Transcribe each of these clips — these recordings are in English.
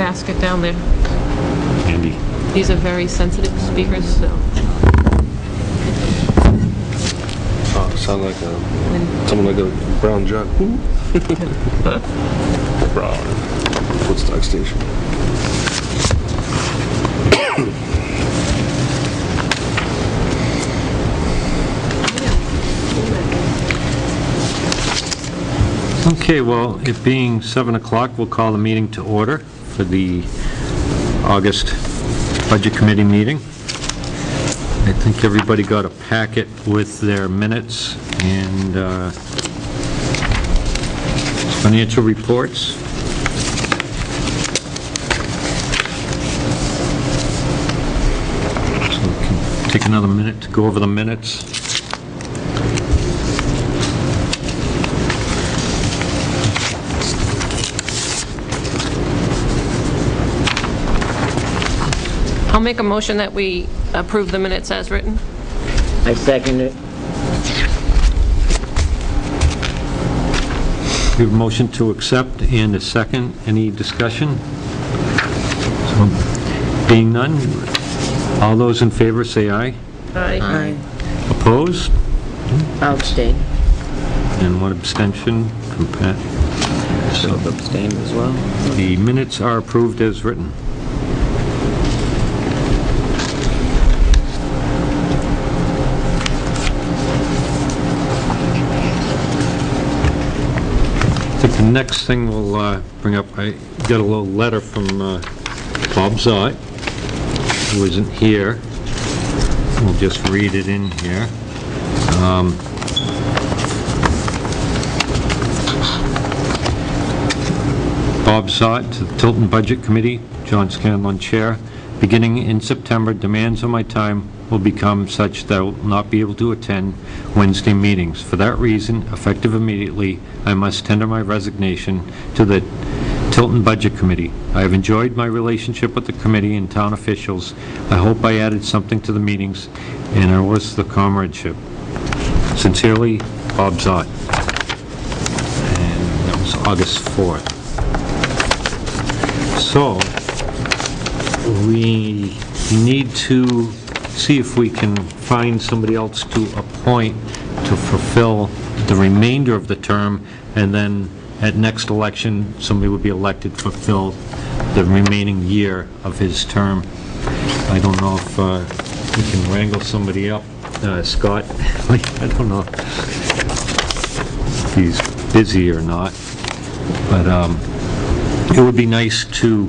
basket down there. Handy. These are very sensitive speakers, so. Oh, sound like something like a brown jug. Brown. Woodstock Station. Okay, well, it being 7 o'clock, we'll call the meeting to order for the August Budget Committee meeting. I think everybody got a packet with their minutes and financial reports. So we can take another minute to go over the minutes. I'll make a motion that we approve the minutes as written. I second it. We have a motion to accept and a second. Any discussion? So, being none, all those in favor say aye. Aye. Opposed? I'll abstain. And one abstention from Pat. So abstain as well. The minutes are approved as written. I think the next thing we'll bring up, I got a little letter from Bob Zott, who isn't here. We'll just read it in here. Bob Zott to the Tilton Budget Committee, John Scanlon Chair. Beginning in September, demands on my time will become such that I will not be able to attend Wednesday meetings. For that reason, effective immediately, I must tender my resignation to the Tilton Budget Committee. I have enjoyed my relationship with the committee and town officials. I hope I added something to the meetings and it was the comradeship. Sincerely, Bob Zott. And that was August 4th. So, we need to see if we can find somebody else to appoint to fulfill the remainder of the term, and then at next election, somebody would be elected to fulfill the remaining year of his term. I don't know if we can wrangle somebody up. Scott, I don't know if he's busy or not, but it would be nice to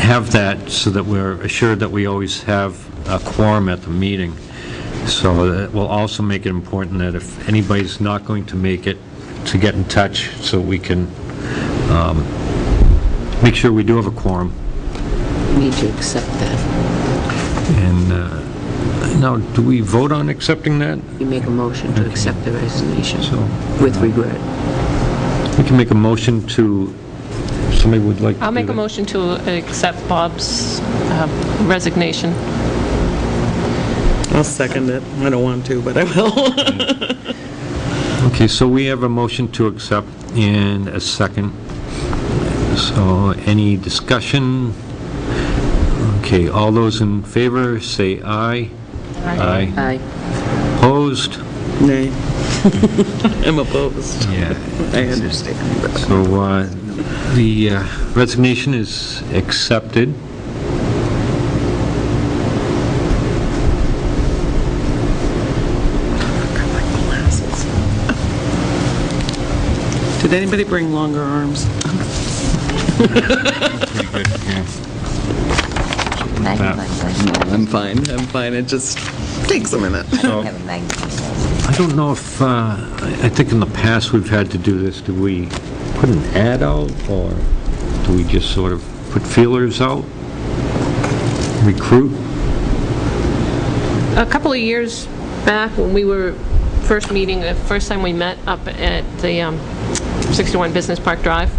have that so that we're assured that we always have a quorum at the meeting. So that will also make it important that if anybody's not going to make it, to get in touch so we can make sure we do have a quorum. We need to accept that. And now, do we vote on accepting that? You make a motion to accept the resignation So with regret. we can make a motion to, somebody would like to I'll do make a that? motion to accept Bob's resignation. I'll second it. I don't want to, but I will. Okay, so we have a motion to accept and a second. So any discussion? Okay, all those in favor say aye. Aye. Aye. Opposed? Nay. I'm opposed. Yeah. I understand. So the resignation is accepted. Did anybody bring longer arms? Pretty good, yeah. That- No, I'm fine. I'm fine. It just takes a minute. So, I don't know if, I think in the past we've had to do this. Do we put an ad out, or do we just sort of put feelers out? Recruit? A couple of years back, when we were first meeting, the first time we met up at the 61 Business Park Drive,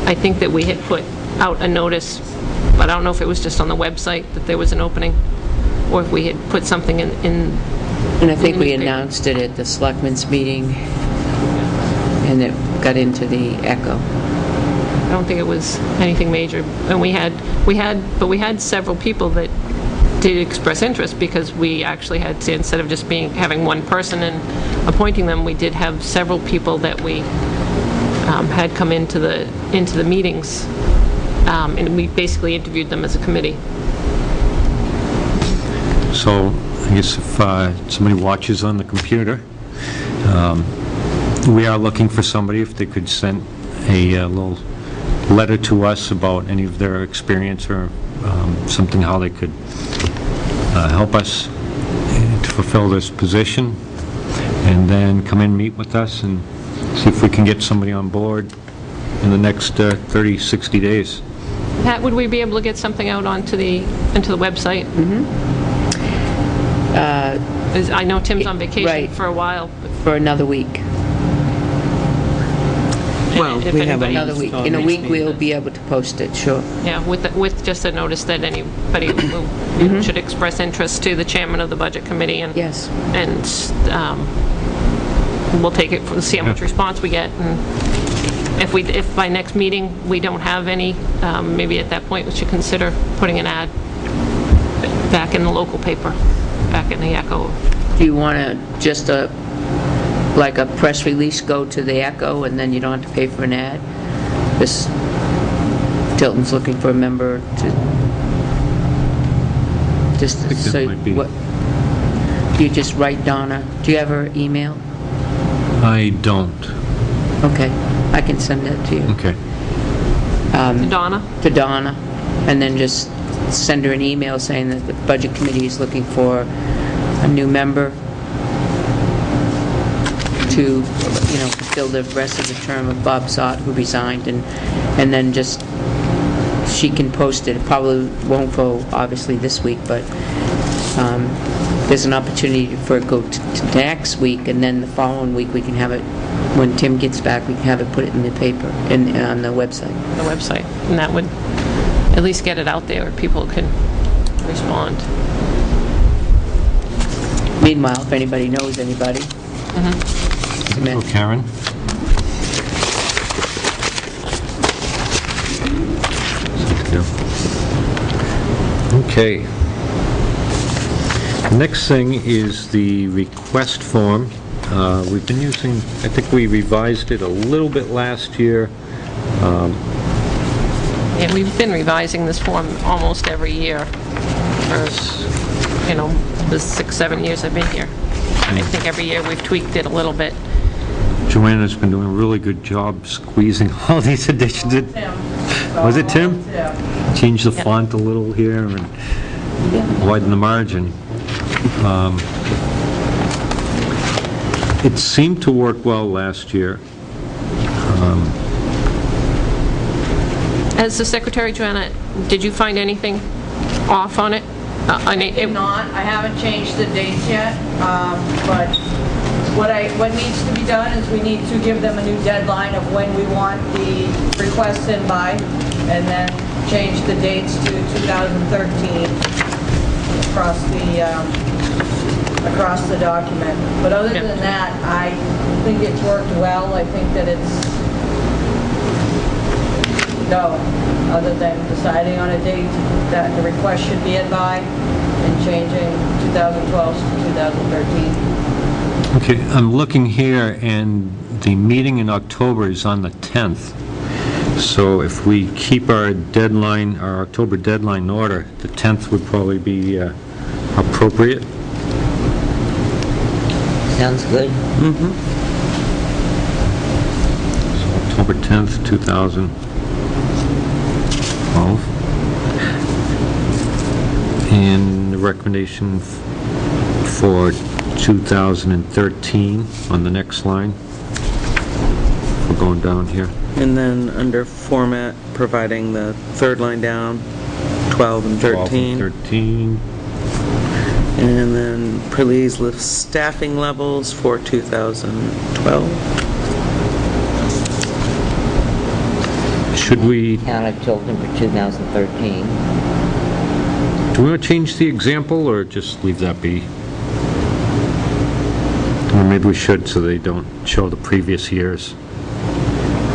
I think that we had put out a notice, but I don't know if it was just on the website that there was an opening, or if we had put something in And I think we newspaper. announced it at the selectmen's meeting, and it got into the Echo. don't think it was anything major. And we had several people that did express interest, because we actually had to, instead of just having one person and appointing them, we did have several people that we had come into the meetings, and we basically interviewed them as a committee. So I guess if somebody watches on the computer, we are looking for somebody, if they could send a little letter to us about any of their experience or something, how they could help us to fulfill this position, and then come in and meet with us and see if we can get somebody on board in the next 30, 60 days. Pat, would we be able to get something out into the website? I know Tim's on vacation Right. for a while. For another week. Well, If we have anybody- Another week. In a week, we'll be able to post it, sure. Yeah, with just a notice that anybody who should express interest to the chairman of the budget committee, and Yes. we'll take it, see how much response we get, and if by next meeting we don't have any, maybe at that point we should consider putting an ad back in the local paper, back in the Echo. Do you want to just like a press release go to the Echo, and then you don't have to pay for an ad? This, Tilton's looking for a member to, just think that so, might be- what, do you just write Donna? Do you have her email? I don't. Okay, I can send that to you. Okay. Donna? To Donna, and then just send her an email saying that the Budget Committee is looking for a new member to, fulfill the rest of the term of Bob Sott, who resigned, and then just, she can post it. It probably won't go, obviously, this week, but there's an opportunity for it to go to next week, and then the following week we can have it, when Tim gets back, we can have it, put it in the paper, and on the website. The website, and that would at least get it out there where people can respond. Meanwhile, if anybody knows anybody. Oh, Karen? Okay. The next thing is the request form. We've been using, I think we revised it a little bit last year. And we've been revising this form almost every year for, the 6-7 years I've been here. I think every year we've tweaked it a little bit. Joanna's been doing a really good job squeezing all these additions in. Was it Tim? Change the font a little here and widen the margin. It seemed to work well last year. As the secretary, Joanna, did you find anything off on it? Did not. I haven't changed the dates yet, but what needs to be done is we need to give them a new deadline of when we want the requests in by, and then change the dates to 2013 across the document. But other than that, I think it's worked well. I think that it's other than deciding on a date that the request should be in by and changing 2012 to 2013. Okay, I'm looking here, and the meeting in October is on the 10th. So if we keep our deadline, our October deadline in order, the 10th would probably be appropriate. Sounds good. So October 10th, 2012. And the recommendation for 2013 on the next line. We're going down here. And then under format, providing the third line down, 12 and 13. 12 and 13. And then please list staffing levels for 2012. Should we, Town of Tilton for 2013. do we want to change the example, or just leave that be? Or maybe we should, so they don't show the previous years.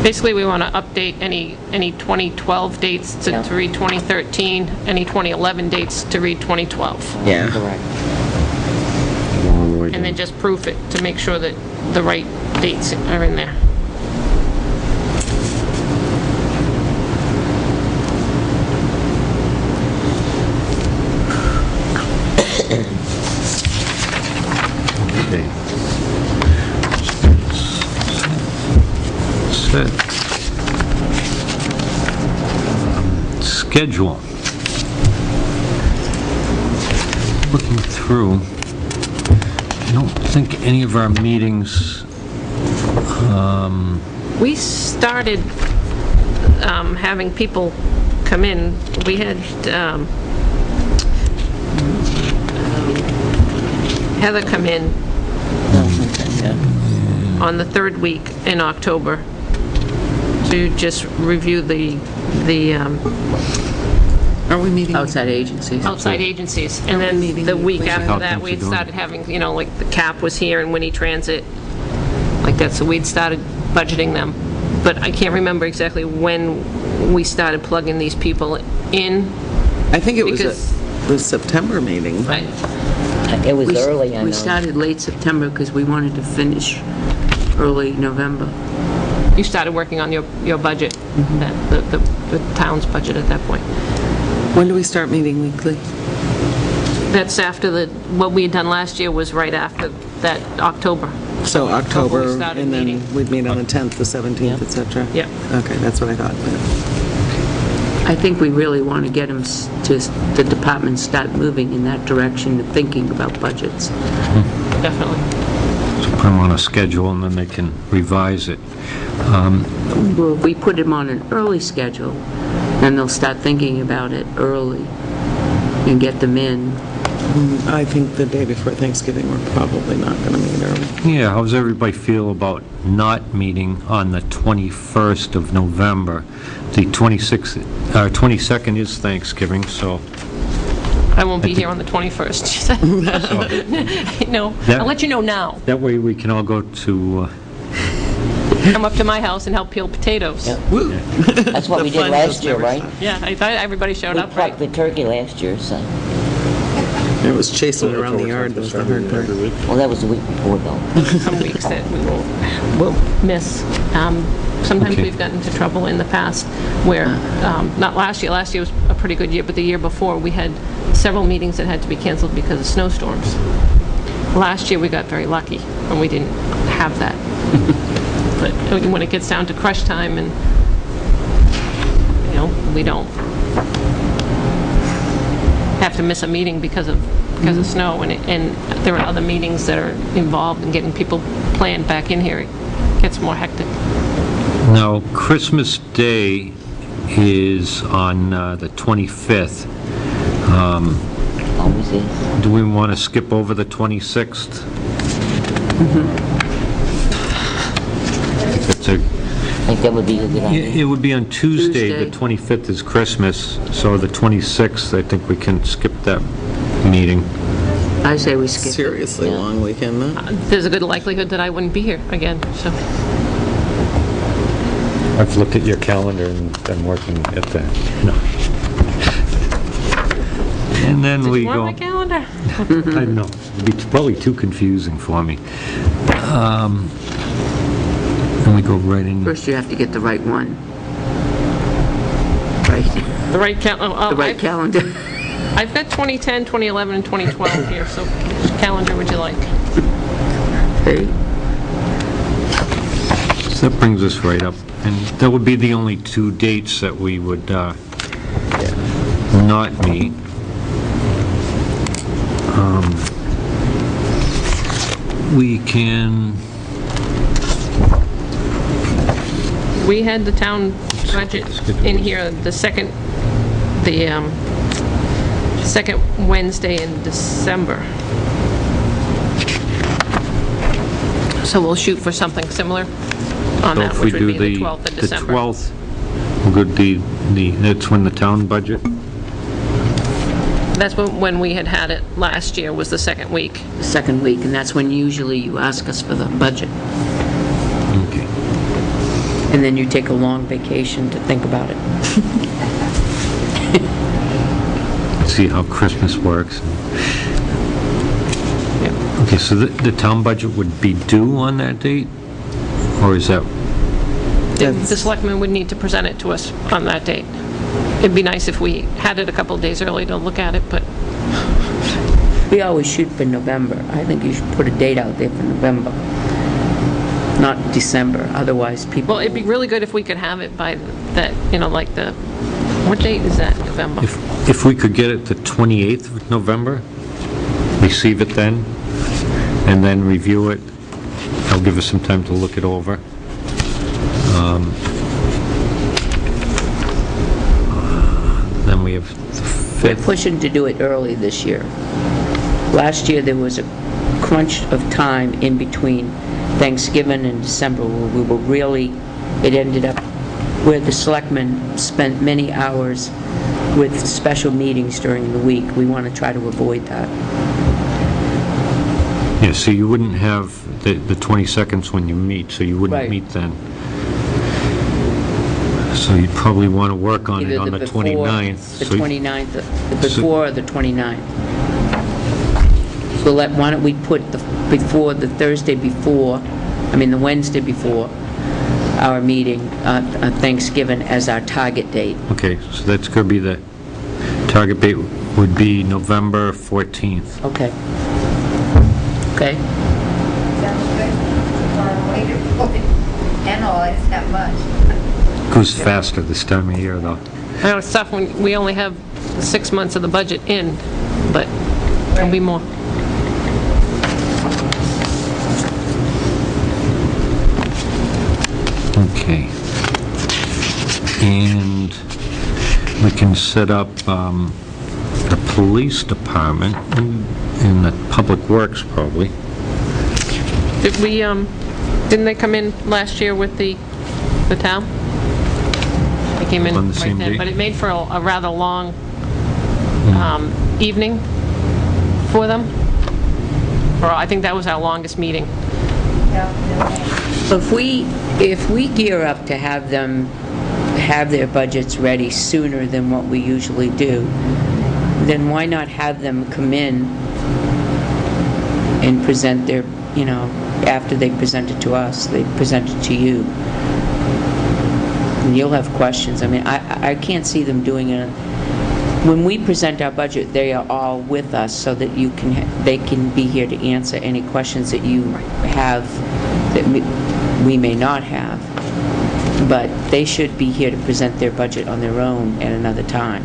Basically, we want to update any 2012 dates to Yeah. read 2013, any 2011 dates to read 2012. Yeah. Correct. And then just proof it to make sure that the right dates are in there. Okay. Set. Schedule. Looking through, I don't think any of our meetings, We started having people come in. We had Heather come in on the third week in October to just review the Are we meeting? Outside agencies. outside agencies. And then the week after that, we had started having, like the CAP was here and Winnie Transit, like that, so we'd started budgeting them. But I can't remember exactly when we started plugging these people in. I think it was Because- the September meeting. Right. It was We- early, I know. We started late September because we wanted to finish early November. You started working on your budget, the town's budget at that point. When do we start meeting weekly? That's after what we had done last year was right after that October. So we October, started and then meeting. we'd meet on the 10th, the 17th, et cetera? Yeah. Okay, that's what I thought. I think we really want to get them the departments start moving in that direction and thinking about budgets. Definitely. so put them on a schedule and then they can revise it. Well, if we put them on an early schedule, then they'll start thinking about it early and get them in. I think the day before Thanksgiving, we're probably not going to meet early. Yeah, how does everybody feel about not meeting on the 21st of November? The 22nd is Thanksgiving, so I won't be here on the 21st, she said. No, I'll let you know now. that way we can all go to, Come up to my house and help peel potatoes. Yeah. That's what The we did fun last just year, never right? stopped. Yeah, I thought everybody showed We up, right? plucked the turkey last year, so, It was chasing it around the yard that was the hard part. well, that was the week before, though. Some weeks that we will miss. Sometimes Okay. we've gotten into trouble in the past where, not last year was a pretty good year, but the year before, we had several meetings that had to be canceled because of snowstorms. Last year, we got very lucky, and we didn't have that. But when it gets down to crush time and, we don't have to miss a meeting because of snow, and there are other meetings that are involved in getting people planned back in here. It gets more hectic. now, Christmas Day is on the 25th. Always is. Do we want to skip over the 26th? It's a I think that would be a good idea. It would be on Tuesday, the Tuesday. 25th is Christmas, so the 26th, I think we can skip that meeting. I say we skip it. Seriously long weekend, though. There's a good likelihood that I wouldn't be here again, so. I've looked at your calendar and been working at the, no. And then Did we you want go, my calendar? I know, it'd be probably too confusing for me. And we go right in, First, you have to get the right one. Right, The right calendar. the right calendar. I've got 2010, 2011, and 2012 here, so which calendar would you like? Okay. so that brings us right up. And that would be the only two dates that we would not meet. We can, We had the town budget in here, the second Wednesday in December. So we'll shoot for something similar on so that, if we which would do be the the 12th of December. 12th, we'll go that's when the town budget? That's when we had it last year, was the second week. The second week, and that's when usually you ask us for the budget. Okay. And then you take a long vacation to think about it. See how Christmas works. Okay, so the town budget would be due on that date? Or is that, The selectmen would need to present it to us on that date. It'd be nice if we had it a couple of days early to look at it, but We always shoot for November. I think you should put a date out there for November, not December, otherwise people... well, it'd be really good if we could have it by that, like the, what date is that, November? if we could get it the 28th of November, receive it then, and then review it, that'll give us some time to look it over. Then we have the We're 5th. pushing to do it early this year. Last year, there was a crunch of time in between Thanksgiving and December where we were really, it ended up where the selectmen spent many hours with special meetings during the week. We want to try to avoid that. Yeah, so you wouldn't have the 22nd's when you meet, so you wouldn't Right. meet then. So you'd probably want to work on it Either on the before- 29th. The So- 29th, the before or the 29th. So why don't we put the Thursday before, the Wednesday before our meeting, Thanksgiving, as our target date. Okay, so that's going to be the, target date would be November 14th. Okay. Okay? Sounds good. Wait for it. Analyze that much. Goes faster this time of year, though. I know it's tough when we only have 6 months of the budget in, but there'll be more. Okay. And we can set up the police department and the public works, probably. Did we, didn't they come in last year with the town? They came in On the right same then, date? but it made for a rather long evening for them. Or I think that was our longest meeting. So if we gear up to have them have their budgets ready sooner than what we usually do, then why not have them come in and present their, after they present it to us, they present it to you. And you'll have questions. I can't see them doing it. When we present our budget, they are all with us so that they can be here to answer any questions that you have that we may not have. But they should be here to present their budget on their own at another time.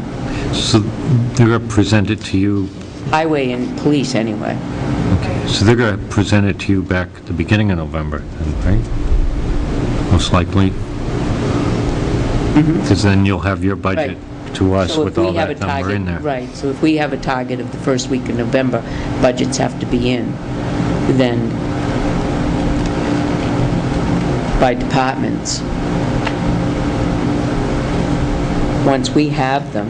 So they're going to present it to you, Highway and police, anyway. okay, so they're going to present it to you back at the beginning of November, then, right? Most likely? Because then you'll have your budget to us So if with we all have that a number in there. Right, so if we have a target of the first week of November, budgets have to be in, then by departments. Once we have them,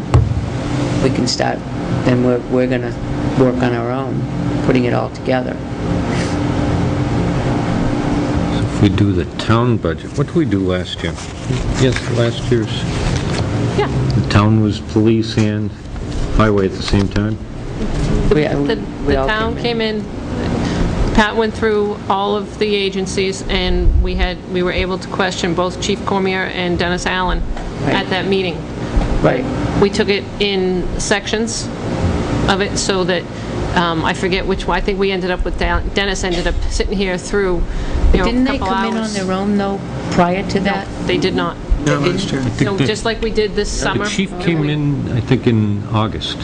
we can start, then we're going to work on our own, putting it all together. So if we do the town budget, what did we do last year? Yes, last year's, Yeah. the town was police and highway at the same time? We all town came in, Pat went through all of the agencies, and we were able to question both Chief Cormier and Dennis Allen Right. at that meeting. Right. We took it in sections of it so that, I forget which one, I think we ended up with, Dennis ended up sitting here through, a Didn't they couple come in on hours. their own, though, prior to that? They did not. No, last year. I think So the- just like we did this summer. The chief came in, I think, in August,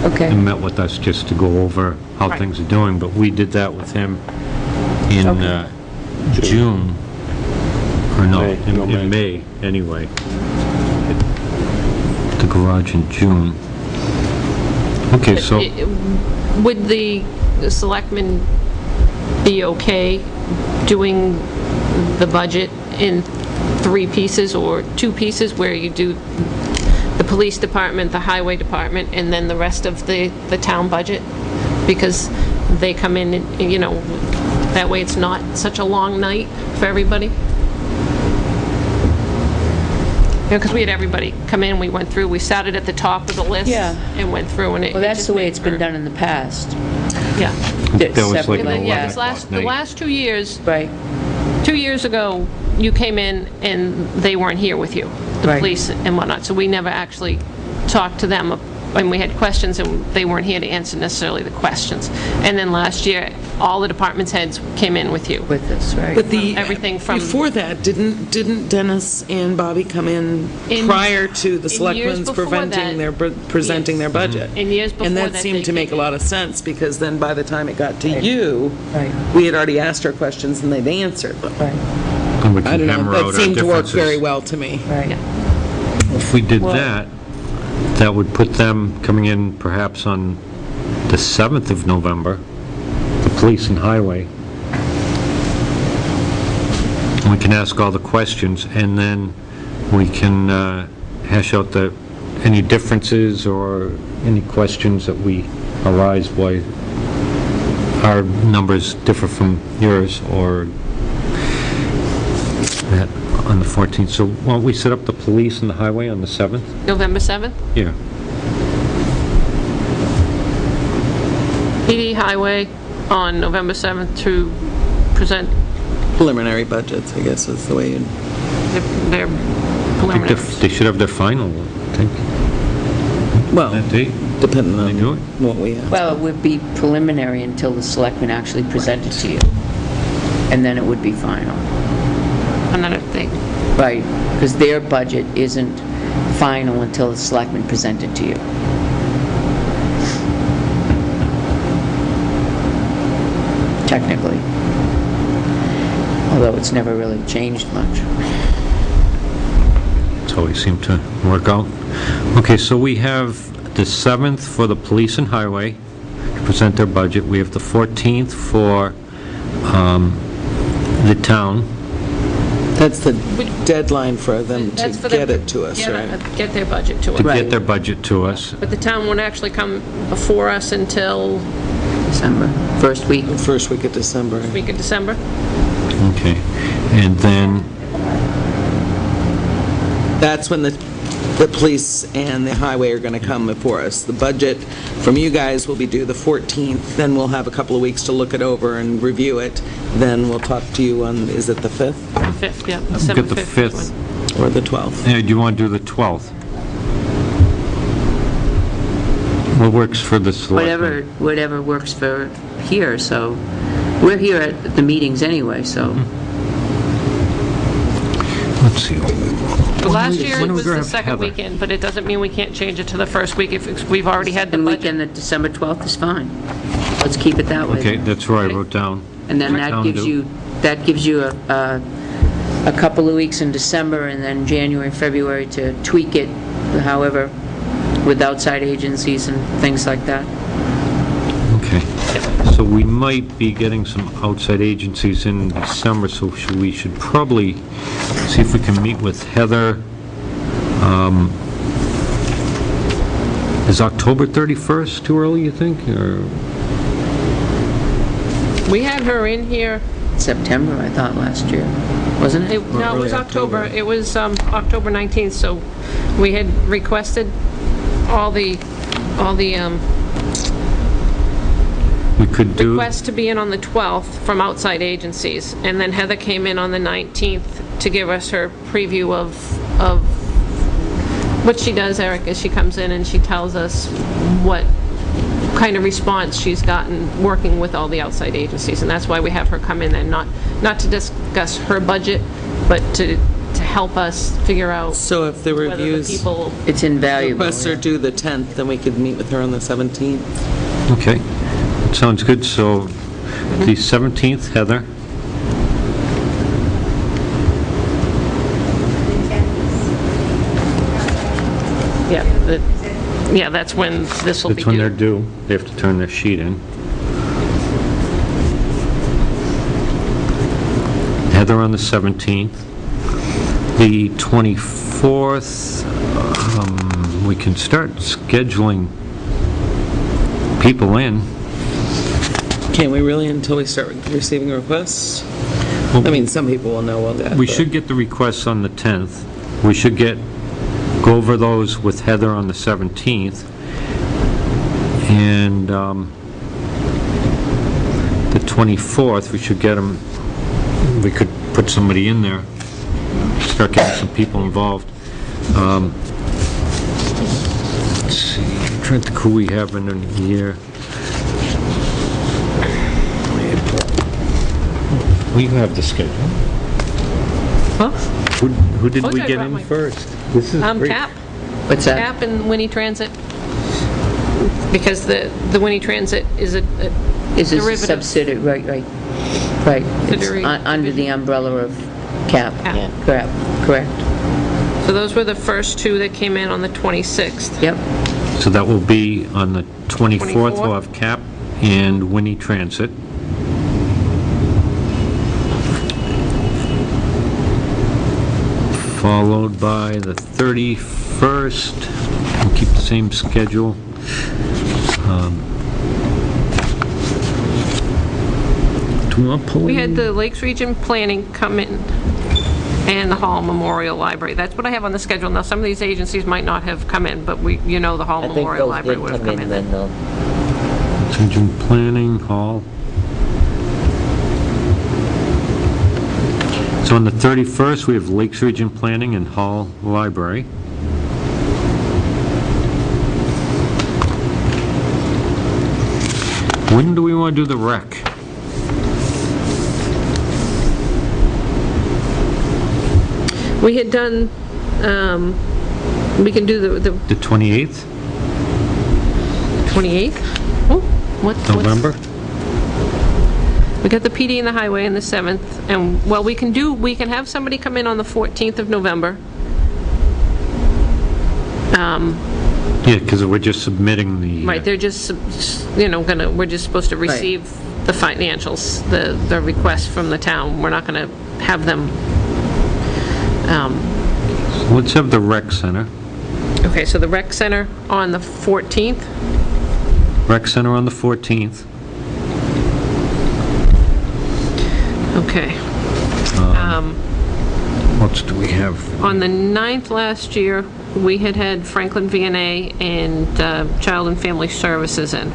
Okay. and met with us just to go over how Right. things are doing, but we did that with him in June, or no, May, no, in May. May, anyway. The garage in June. Okay, so, Would the selectmen be okay doing the budget in 3 pieces or 2 pieces, where you do the police department, the highway department, and then the rest of the town budget? Because they come in, and, that way it's not such a long night for everybody. because we had everybody come in, we went through, we started at the top of the list. Yeah. And went through, and it. Well, it that's just the way made it's been for- done in the past. Yeah. That was like Separate- an But yeah, 11 this last, the night. last 2 years, Right, 2 years ago, you came in and they weren't here with you, the Right. police and whatnot, so we never actually talked to them, and we had questions, and they weren't here to answer necessarily the questions. And then last year, all the department's heads came in with you. with us, right. But the, Everything from- before that, didn't Dennis and Bobby come in In- prior to the in years selectmen's before presenting that, presenting their yes. budget? In years before And that, that seemed they to make a came lot of sense, because then by the time it got to you, Right. we had already asked our questions and they'd answered them. Right, And we I can don't know, hammer out our that seemed to work differences. very well to me. right. If we did Well- that, that would put them coming in perhaps on the 7th of November, the police and highway. We can ask all the questions, and then we can hash out any differences or any questions that we arise why our numbers differ from yours, or that on the 14th. So why don't we set up the police and the highway on the 7th? November 7th, Yeah. PD Highway on November 7th to present Preliminary budgets, I guess is the way you... their I think preliminaries. they should have their final, I think, Well, that date. depending They do on it? what we ask. Well, it would be preliminary until the selectmen actually present it to you, and then it would be final. Another thing. Right, because their budget isn't final until the selectmen present it to you. Technically. Although it's never really changed much. That's how we seem to work out. Okay, so we have the 7th for the police and highway to present their budget. We have the 14th for the town. That's the deadline for them to That's for get them it to us, right? Get their budget to To us. Right. get their budget to us. But the town won't actually come before us until December, first week. First week of December. week of December. Okay, and then, That's when the police and the highway are going to come before us. The budget from you guys will be due the 14th, then we'll have a couple of weeks to look it over and review it. Then we'll talk to you on, is it the 5th The 5th, yeah. Get December the 5th. 5th. or the 12th? do you want to do the 12th? What works for the selectmen? Whatever works for here, so, we're here at the meetings anyway, so. Let's see. But last year when it are we was gonna the have second Heather? weekend, but it doesn't mean we can't change it to the first week if we've already had the And budget. weekend, the December 12th is fine. Let's keep it that way. Okay, that's what I wrote down. And then Town that gives you a couple of weeks in December, and then January, February to tweak it, however, with outside agencies and things like that. Okay, so we might be getting some outside agencies in December, so we should probably see if we can meet with Heather. Is October 31st too early, you think, or? We had her in here, September, I thought, last year, wasn't it? no, it was October. It was October 19th, so we had requested all the We could do, requests to be in on the 12th from outside agencies, and then Heather came in on the 19th to give us her preview of what she does, Eric, is she comes in and she tells us what kind of response she's gotten working with all the outside agencies, and that's why we have her come in and not to discuss her budget, but to help us figure out So if the whether the reviews people, It's invaluable. requests are due the 10th, then we could meet with her on the 17th. okay, sounds good, so the 17th, Heather, yeah, that's when this will be that's when they're due. due, they have to turn their sheet in. Heather on the 17th. The 24th, we can start scheduling people in. Can't we really until we start receiving requests? I mean, some people will know all that. We but- should get the requests on the 10th. We should get go over those with Heather on the 17th, and the 24th, we should get them, we could put somebody in there, start getting some people involved. Let's see, I'm trying to think who we have in here. We have the schedule. Huh? Who did Told we you I get brought in my- first? This is great. CAP. What's that? CAP and Winnie Transit, because the Winnie Transit is a Is this a derivative. subsidiary? Right. Right. It's Subsidiary under the umbrella of CAP. Yeah. Correct. So those were the first two that came in on the 26th. Yep. So that will be on the 24th, 24th. we'll have CAP and Winnie Transit. Followed by the 31st, we'll keep the same schedule. Do you want We had the Lakes Region Planning come in, and the Hall Memorial Library. That's what I have on the schedule. Now, some of these agencies might not have come in, but the Hall I think Memorial those Library did would have come come in in. then, though. Region Planning, Hall. So on the 31st, we have Lakes Region Planning and Hall Library. When do we want to do the rec? We had done, we can do the The 28th, 28th? Oh, what's... November? We got the PD and the highway on the 7th, and, well, we can have somebody come in on the 14th of November. Yeah, because we're just submitting the... Right, they're just, we're just supposed to receive the financials, the request from the town. We're not going to have them, Let's have the rec center. okay, so the rec center on the 14th. Rec center on the 14th. Okay. What else do we have? On the 9th last year, we had Franklin VNA and Child and Family Services in.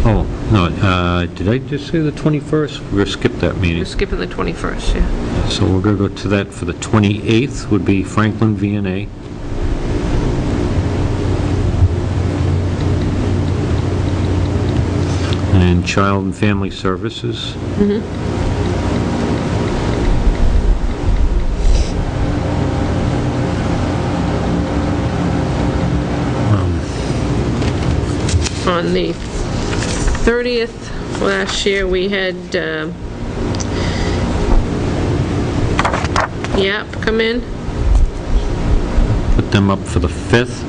Oh, no, did I just say the 21st? We're going to skip that We're meeting. skipping the 21st, yeah. So we're going to go to that for the 28th, would be Franklin VNA. And Child and Family Services. On the 30th last year, we had YAP come in. Put them up for the 5th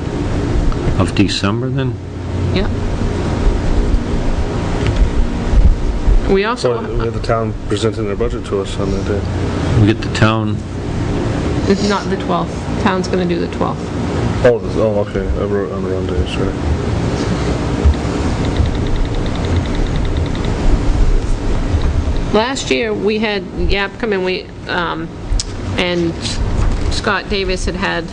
of December then? Yep. We also, So we had the town presenting their budget to us on that day. We get the town, it's not the 12th. Town's going to do the 12th. Oh, okay, I wrote on the wrong day, sorry. Last year, we had YAP come in, and Scott Davis had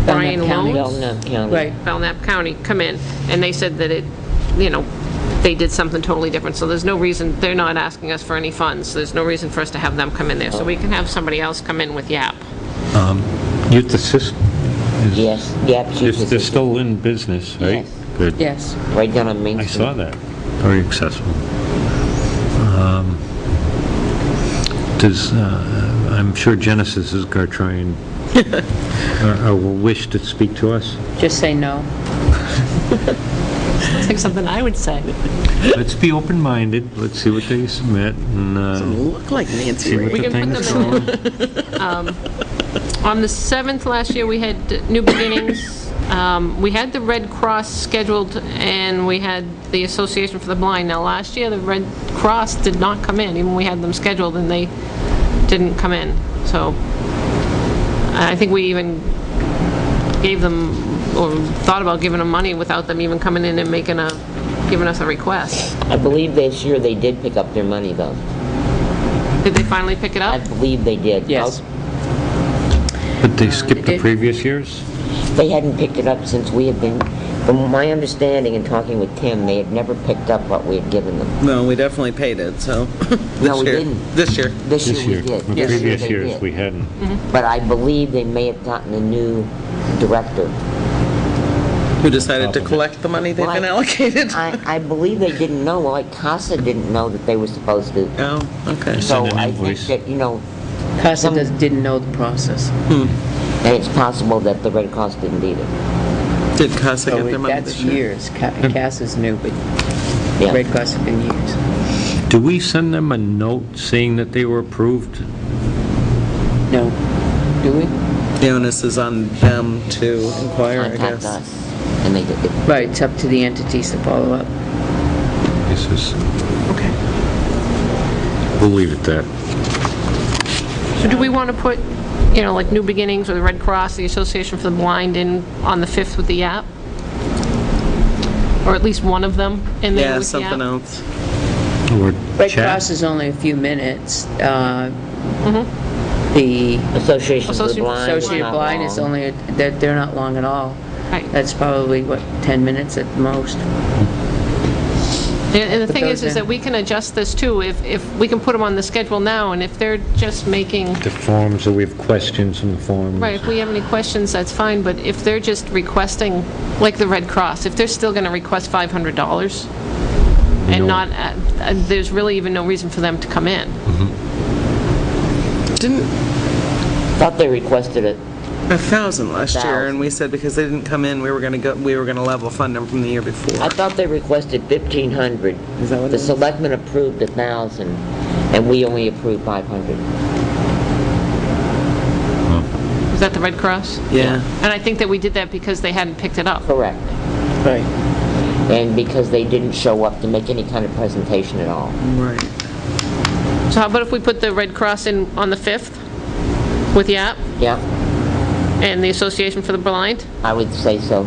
Brian County. Loans, Belknap County. Right. Belknap County, come in, and they said that they did something totally different, so there's no reason, they're not asking us for any funds, there's no reason for us to have them come in there, so we can have somebody else come in with YAP. Youth Assist, Yes, yep, they're still in business, right? Yes. Good. Yes. right down on Main I Street. saw that. Very accessible. I'm sure Genesis is going to try and, or will wish to speak to us. Just say no. Sounds like something I would say. Let's be open-minded, let's see what they submit, and Look like Nancy see what Ray. We the can put thing's them going. On the 7th last year, we had New Beginnings. We had the Red Cross scheduled, and we had the Association for the Blind. Now, last year, the Red Cross did not come in, even when we had them scheduled, and they didn't come in. So I think we even gave them, or thought about giving them money without them even coming in and giving us a request. I believe this year they did pick up their money, though. Did they finally pick it I up? believe they did. Yes. But they skipped the previous years? They hadn't picked it up since we had been, from my understanding and talking with Tim, they had never picked up what we had given them. No, we definitely paid it, so. No, we This year. didn't. This year. This This year year. we did. The This year previous they years, did. we hadn't. But I believe they may have gotten a new director. Who decided to collect the money they've been Well, allocated? I believe they didn't know, like CASA didn't know that they were supposed to. Oh, okay. So Send an I think invoice. that, CASA didn't know the process. and it's possible that the Red Cross didn't either. Did CASA get their money That's this year? years. CASA's new, but Yeah. Red Cross have been years. Do we send them a note saying that they were approved? No. Do we? The onus is on them to inquire, I Contact guess. us. And they did it. Right, it's up to the entities to follow up. This is, Okay. we'll leave it there. So do we want to put, like New Beginnings or the Red Cross, the Association for the Blind in on the 5th with the YAP? Or at least one of them in there Yeah, with the YAP? something else. Or Red chat? Cross is only a few minutes. Mm-hmm. The Association of the Association- Blind. is Associated not Blind is long. only, they're not long at all. Right. That's probably, 10 minutes at the most. And the Put thing those is in. that we can adjust this too, if we can put them on the schedule now, and if they're just making, The forms, or we have questions in the forms. right, if we have any questions, that's fine, but if they're just requesting, like the Red Cross, if they're still going to request $500, and No. not, there's really even no reason for them to come in. Didn't, Thought they requested it. 1,000 last year, 1,000. and we said because they didn't come in, we were gonna level fund them from the year before. I thought they requested 1,500. Is that what it The is? selectmen approved 1,000, and we only approved 500. Is that the Red Cross? Yeah. And I think that we did that because they hadn't picked it up. Correct. Right. And because they didn't show up to make any kind of presentation at all. Right. So how about if we put the Red Cross in on the 5th with YAP Yeah, and the Association for the Blind? I would say so.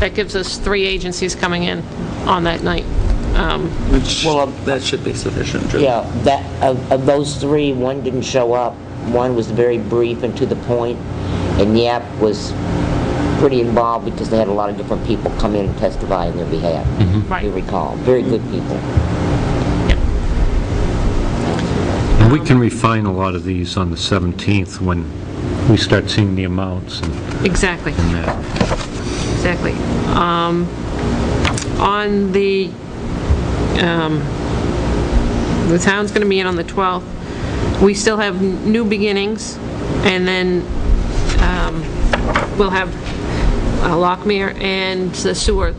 That gives us 3 agencies coming in on that night. Which, Well, that should be sufficient, Joe. Yeah, that, of those 3, one didn't show up. One was very brief and to the point, and Yap was pretty involved because they had a lot of different people come in and testify on their behalf. Right. You recall, very good people. And we can refine a lot of these on the 17th when we start seeing the amounts and Exactly, that. exactly. On the town's going to be in on the 12th. We still have New Beginnings, and then we'll have Lockmere and the sewer.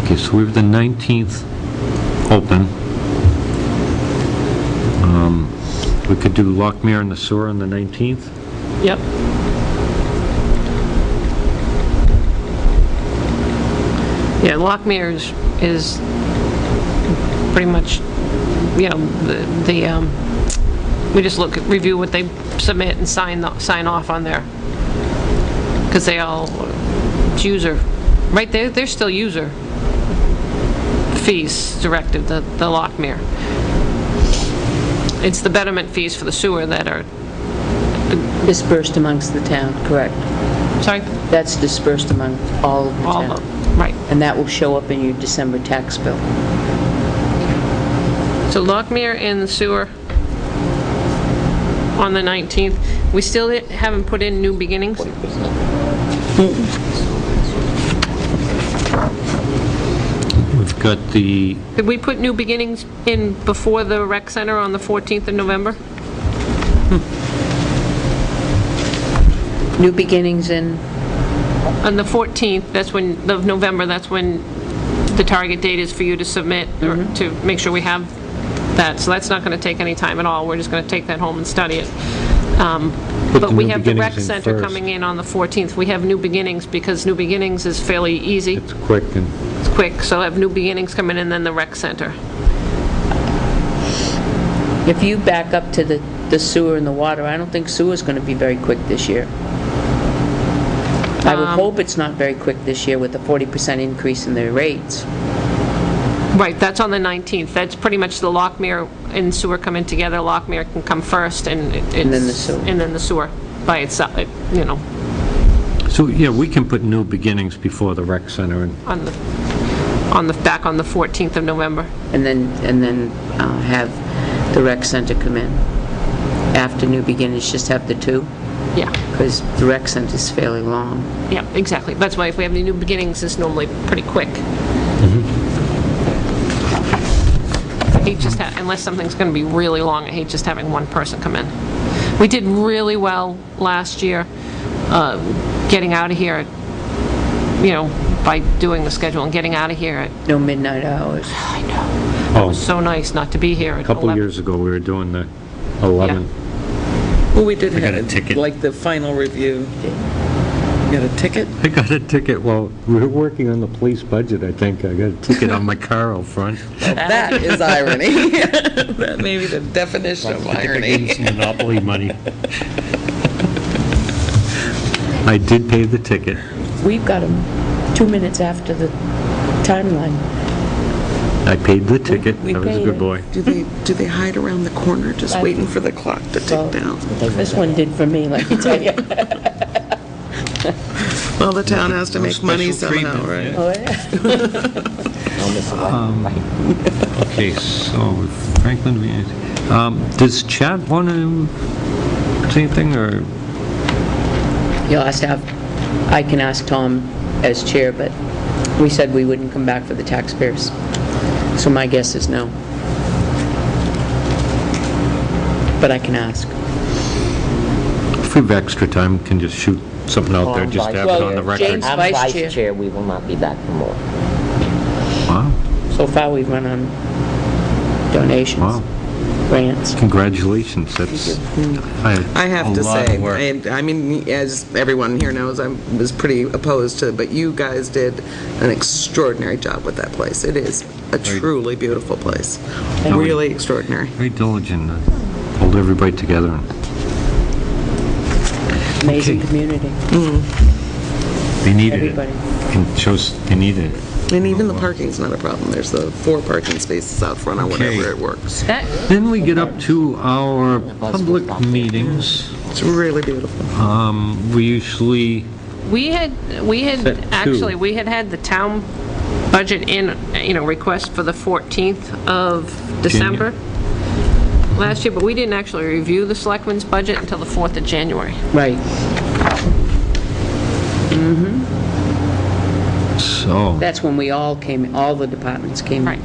Okay, so we have the 19th open. We could do Lockmere and the sewer on the 19th. Yep. Yeah, Lockmere is pretty much, we just review what they submit and sign off on there. Because it's user, right, they're still user fees directed, the Lockmere. It's the betterment fees for the sewer that are, Dispersed amongst the town, correct. sorry, That's dispersed among all of the all town. of, right. And that will show up in your December tax bill. So Lockmere and the sewer on the 19th. We still haven't put in New Beginnings. 40%. We've got the, Could we put New Beginnings in before the rec center on the 14th of November? New beginnings in, On the 14th, of November, that's when the target date is for you to submit, or to make sure we have that. So that's not going to take any time at all. We're just going to take that home and study it. Put But the we New have the rec Beginnings in center first. coming in on the 14th. We have New Beginnings because New Beginnings is fairly easy. it's quick and It's quick, so I have New Beginnings coming in, then the rec center. If you back up to the sewer and the water, I don't think sewer's going to be very quick this year. I would hope it's not very quick this year with the 40% increase in their rates. Right, that's on the 19th. That's pretty much the Lockmere and sewer come in together. Lockmere can come first, and then the sewer. And then the sewer by itself, you know, So, yeah, we can put new beginnings before the rec center, and back on the 14th of November. And then have the rec center come in. After New Beginnings, just have the two, Yeah, because the rec center is fairly long. yeah, exactly. That's why if we have the new beginnings, it's normally pretty quick. I hate just unless something's going to be really long, I hate just having one person come in. We did really well last year, getting out of here, you know, by doing the schedule and getting out of here at, No midnight hours. I know, it was so nice not to be here at a couple 11. years ago, we were doing the 11. Well, we did I got a have, ticket. like, the final review. You got a ticket? I got a ticket, well, we were working on the police budget, I think. I got a ticket on my car out front. That is irony. That may be the definition of irony. Monopoly money. I did pay the ticket. We've got them 2 minutes after the timeline. I paid the ticket. we I was a paid good it. boy. Do they hide around the corner just waiting for the clock to tick Well, down? This one did for me, let me tell you. Well, the town has to No make money special somehow, treatment, right? Oh, yeah. Don't miss a light. Okay, so Franklin, does Chad want to say anything, or? You'll have to have, I can ask Tom as chair, but we said we wouldn't come back for the taxpayers. So my guess is no. But I can ask. If we have extra time, we can just shoot something out there, just to have it Well, on the record. James- I'm Vice chair. vice chair, we will not be back for more. Wow, So far, we've run on donations, wow, grants. congratulations, that's I have to a lot say, of work. I mean, as everyone here knows, I was pretty opposed to, but you guys did an extraordinary job with that place. It is a truly beautiful place. Really extraordinary. Very diligent, hold everybody together. Amazing Okay. community, They needed it. everybody. Shows they needed it. And even the parking's not a problem. There's the 4 parking spaces out front or Okay. whatever it works. That, Then we get up to our public meetings. It's really beautiful. We usually, we had Set two. actually, we had the town budget in, you know, request for the 14th of December last year, but we didn't actually review the selectmen's budget until the 4th of January. Right. so, That's when we all came, all the departments came. Right.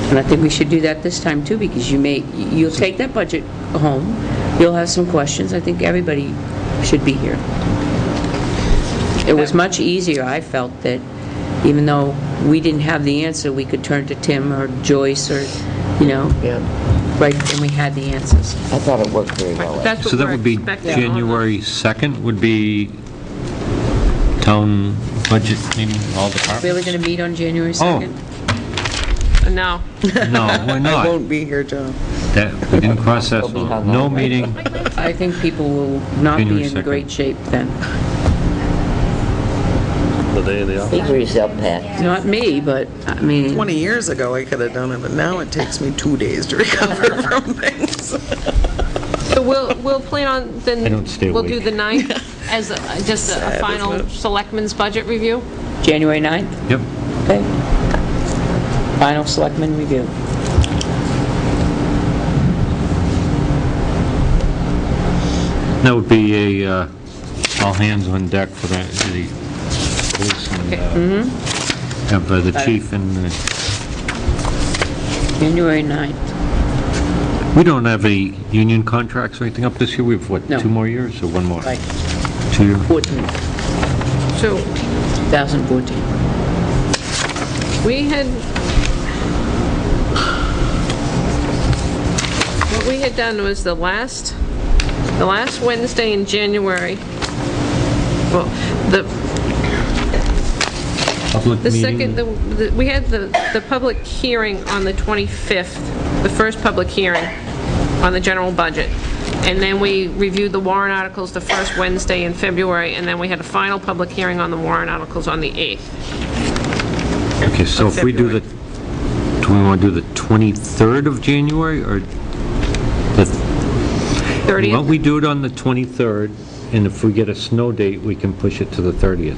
And I think we should do that this time too, because you'll take that budget home, you'll have some questions, I think everybody should be here. It was much easier, I felt, that even though we didn't have the answer, we could turn to Tim or Joyce or, you know, Yeah, right, and we had the answers. I thought it worked very well. That's what so that we're would be expecting on the- January 2nd would be town budget meeting, all departments? Really going to meet on January 2nd? No. No, we're I not. won't be here, John. That, we didn't cross that, We'll be so hung no over. meeting. I think people will not January be in 2nd. great shape then. The day of the office. Speak for yourself, Pat. Not me, but, I mean, 20 years ago, I could have done it, but now it takes me 2 days to recover from things. So we'll plan on, then, I don't stay we'll do awake. the 9th as just a Sad, final isn't it? selectmen's budget review? January 9th? Yep. Okay. Final selectmen review. That would be a, all hands on deck for the police and, have the chief and, January 9th. we don't have any union contracts or anything up this year? We have, what, No. 2 more years or 1 more? Right. 2 years? 14, So 2014. we had, what we had done was the last Wednesday in January, well, Public the meeting? second, we had the public hearing on the 25th, the first public hearing, on the general budget. And then we reviewed the warrant articles the first Wednesday in February, and then we had a final public hearing on the warrant articles on the 8th. Okay, so Of if we do the, February. do we want to do the 23rd of January, or the... 30th? Why don't we do it on the 23rd, and if we get a snow date, we can push it to the 30th.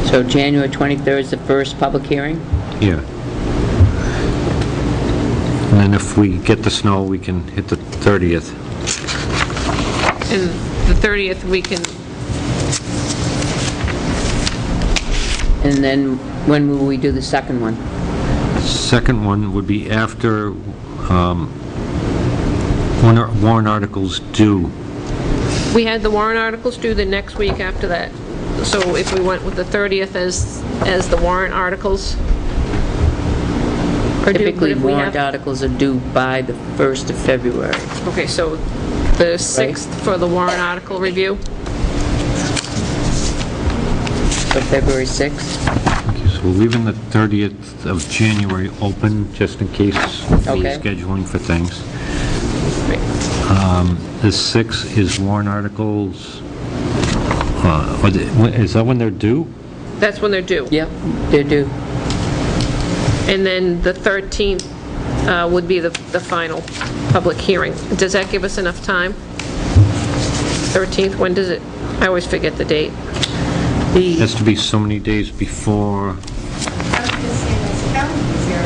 So January 23rd is the first public hearing? Yeah. And then if we get the snow, we can hit the 30th. And the 30th, we can, And then when will we do the second one? Second one would be after warrant articles due. we had the warrant articles due the next week after that. So if we went with the 30th as the warrant articles are due, but Typically, if we warrant have... articles are due by the 1st of February. Okay, so the 6th for the warrant article review? So February 6th? Okay, so we're leaving the 30th of January open, just in case we're Okay. scheduling for things. The 6th is warrant articles, is that when they're due? That's when they're due. Yep, they're due. And then the 13th would be the final public hearing. Does that give us enough time? 13th, when does it, I always forget the date. It has to be so many days before. I was just saying, this calendar here,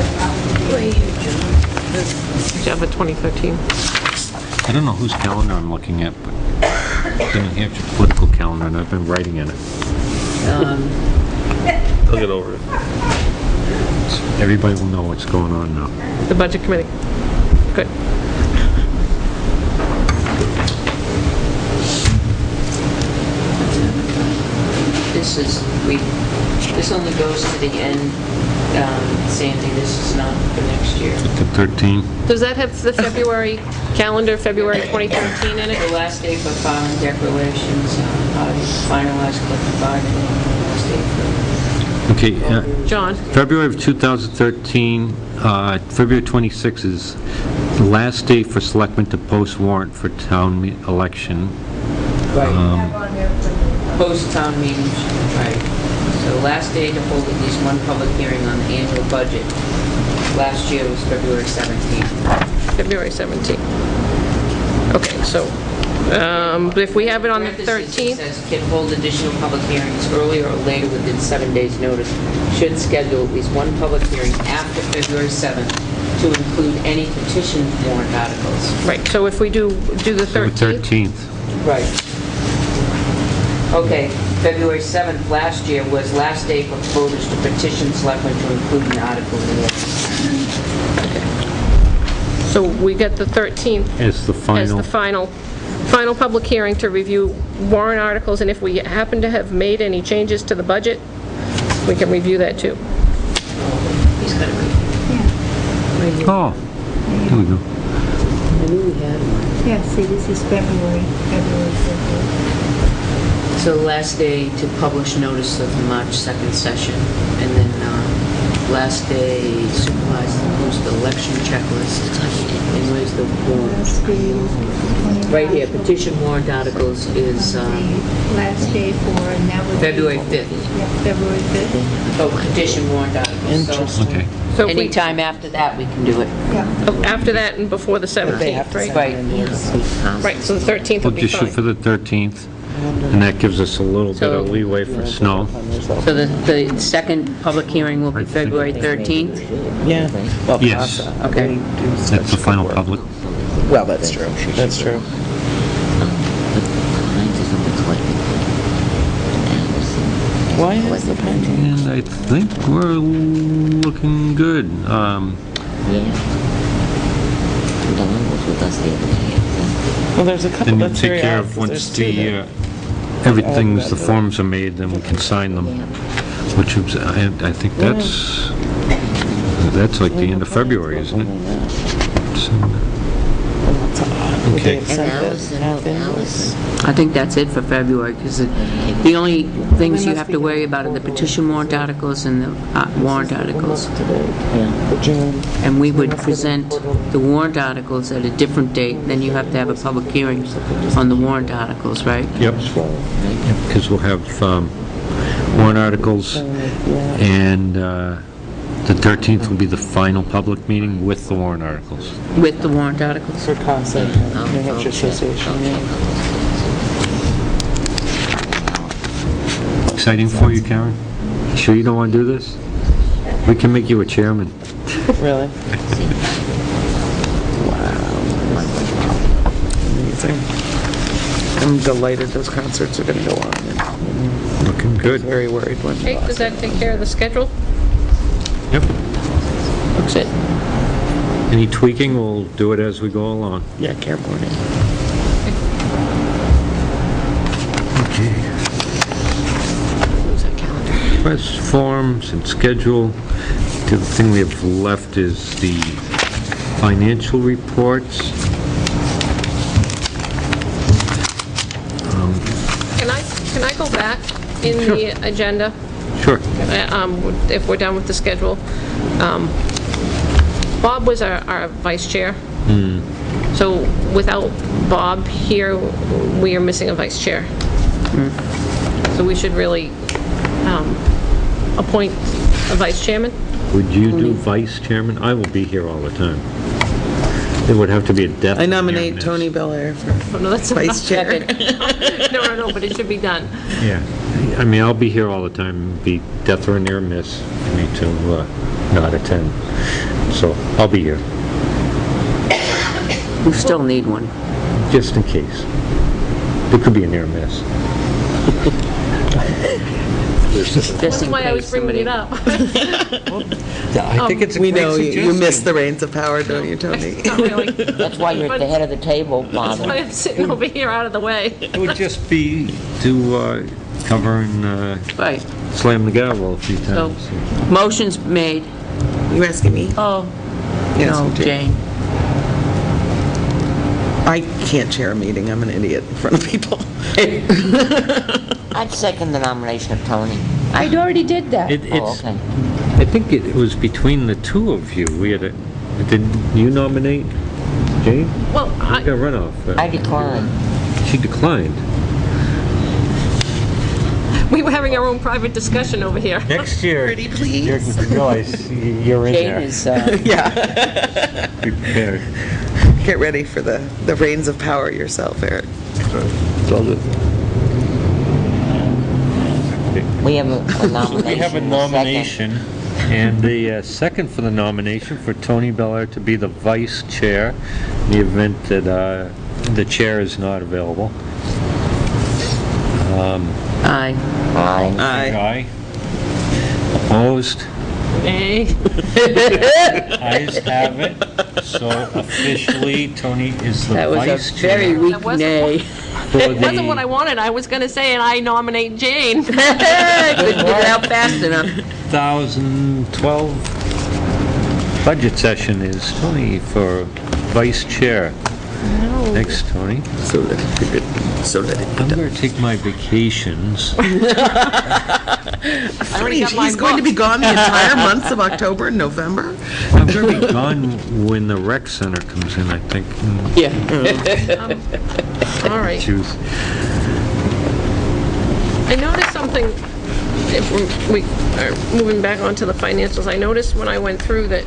Do you have a 2013? I don't know whose calendar I'm looking at, but it's the New Hampshire political calendar, and I've been writing in it. I'll get over it. Everybody will know what's going on now. The Budget Committee. Good. This only goes to the end, Sandy, this is not for next year. The 13th. Does that have the February calendar, February 2013 in The it? last day for filing declarations, finalized collective bargaining, last day for... Okay, John? February of 2013, February 26th is the last day for selectmen to post warrant for town election. Right, have on there for the post-town meeting, right. So last day to hold at least one public hearing on the annual budget. Last year was February 17th. February 17th. Okay, so if we have it on the Parentheses, it 13th, says can hold additional public hearings earlier or later within 7 days' notice. Should schedule at least one public hearing after February 7th to include any petition warrant articles. right, so if we do the So 13th, 13th. Right. Okay, February 7th last year was last day for voters to petition selectmen to include an article in the warrant. so we get the 13th As the as final. the final public hearing to review warrant articles, and if we happen to have made any changes to the budget, we can review that too. He's got to read. Right here. Oh, here we go. I knew we had one. Yeah, see, this is February. So last day to publish notice of the March 2nd session, and then last day supervise the post-election checklist. And where's the warrant? Right here, petition warrant articles is Last day for, and that would be... February 5th. Yeah, February 5th. Oh, petition warrant articles. So Okay. So if we, anytime after that, we can do it. Yeah. after that and before the 17th, right? Right. Right, so the 13th We'll would be just shoot for fine. the 13th, and that gives us a little bit of leeway for snow. So the second public hearing will be Right. February 13th? Yeah. Well, Yes. Okay. That's the final public. Well, that's true. That's true. Why is the painting? And I think we're looking good. Well, there's a couple Then you that's take very care odd, of 'cause once there's two there. everything's, the forms are made, then we can sign them, which is, I think that's like the end of February, isn't it? So, Okay. And Alice. I think that's it for February, because the only things you have to worry about are the petition warrant articles and the warrant articles. And we would present the warrant articles at a different date, then you have to have a public hearing on the warrant articles, right? Yep. Because we'll have warrant articles, and the 13th will be the final public meeting with the warrant articles. With the warrant articles. For CASA, New Hampshire Association. Exciting for you, Karen? Sure you don't want to do this? We can make you a chairman. Really? Amazing. I'm delighted those concerts are going to go on. Looking good. Very worried when. Hey, does that take care of the schedule? Yep. Looks it. Any tweaking, we'll do it as we go along. Yeah, care morning. Okay. Who's that calendar? Request forms and schedule. The other thing we have left is the financial reports. Can I go back in Sure. the agenda? Sure. If we're done with the schedule. Bob was our vice chair. So without Bob here, we are missing a vice chair. So we should really appoint a vice chairman. Would you do vice chairman? I will be here all the time. It would have to be a death. I nominate Tony Belair for Oh, no, that's vice chair. No, but it should be done. Yeah. I mean, I'll be here all the time. It'd be death or near miss for me to not attend. So I'll be here, We still need one. just in case. There could be a near miss. Just That's in why I was case bringing somebody- it up. I think it's a We great know you miss suggestion. the reins of power, don't you, Tony? Not really. That's why you're at the head of the table, That's why Bob. I'm sitting over here out of the way. It would just be to cover and Right. slam the gavel a few So, times. motion's made. You asking me? Oh, Yes, no, Jane. Jane. I can't chair a meeting. I'm an idiot in front of people. I'd second the nomination of Tony. I already did that. Oh, It's, okay. I think it was between the two of you. We had a, did you nominate Jane? Well, We got runoff. I decline. She declined. we were having our own private discussion over here. Next year, Pretty please. realize you're in Jane there. is, Yeah. Prepared. Get ready for the reins of power yourself, Eric. We have a nomination. We have a second. nomination, and the second for the nomination for Tony Belair to be the vice chair in the event that the chair is not available. aye. Aye. Aye. Aye. Opposed? Hey. Ayes have it. So officially, Tony is the That was vice a chair. very weak That wasn't nay. for It wasn't what I the wanted. I was going to say, and I nominate Jane. Couldn't get it out fast enough. 2012 budget session is Tony for vice chair. Thanks, Tony. So that I'm going to take my vacations. already got mine he's going to be booked. gone the entire months of October and November? I'm going to be gone when the rec center comes in, I think. Yeah. All right. Choose. I noticed something, if we are moving back onto the financials, I noticed when I went through that,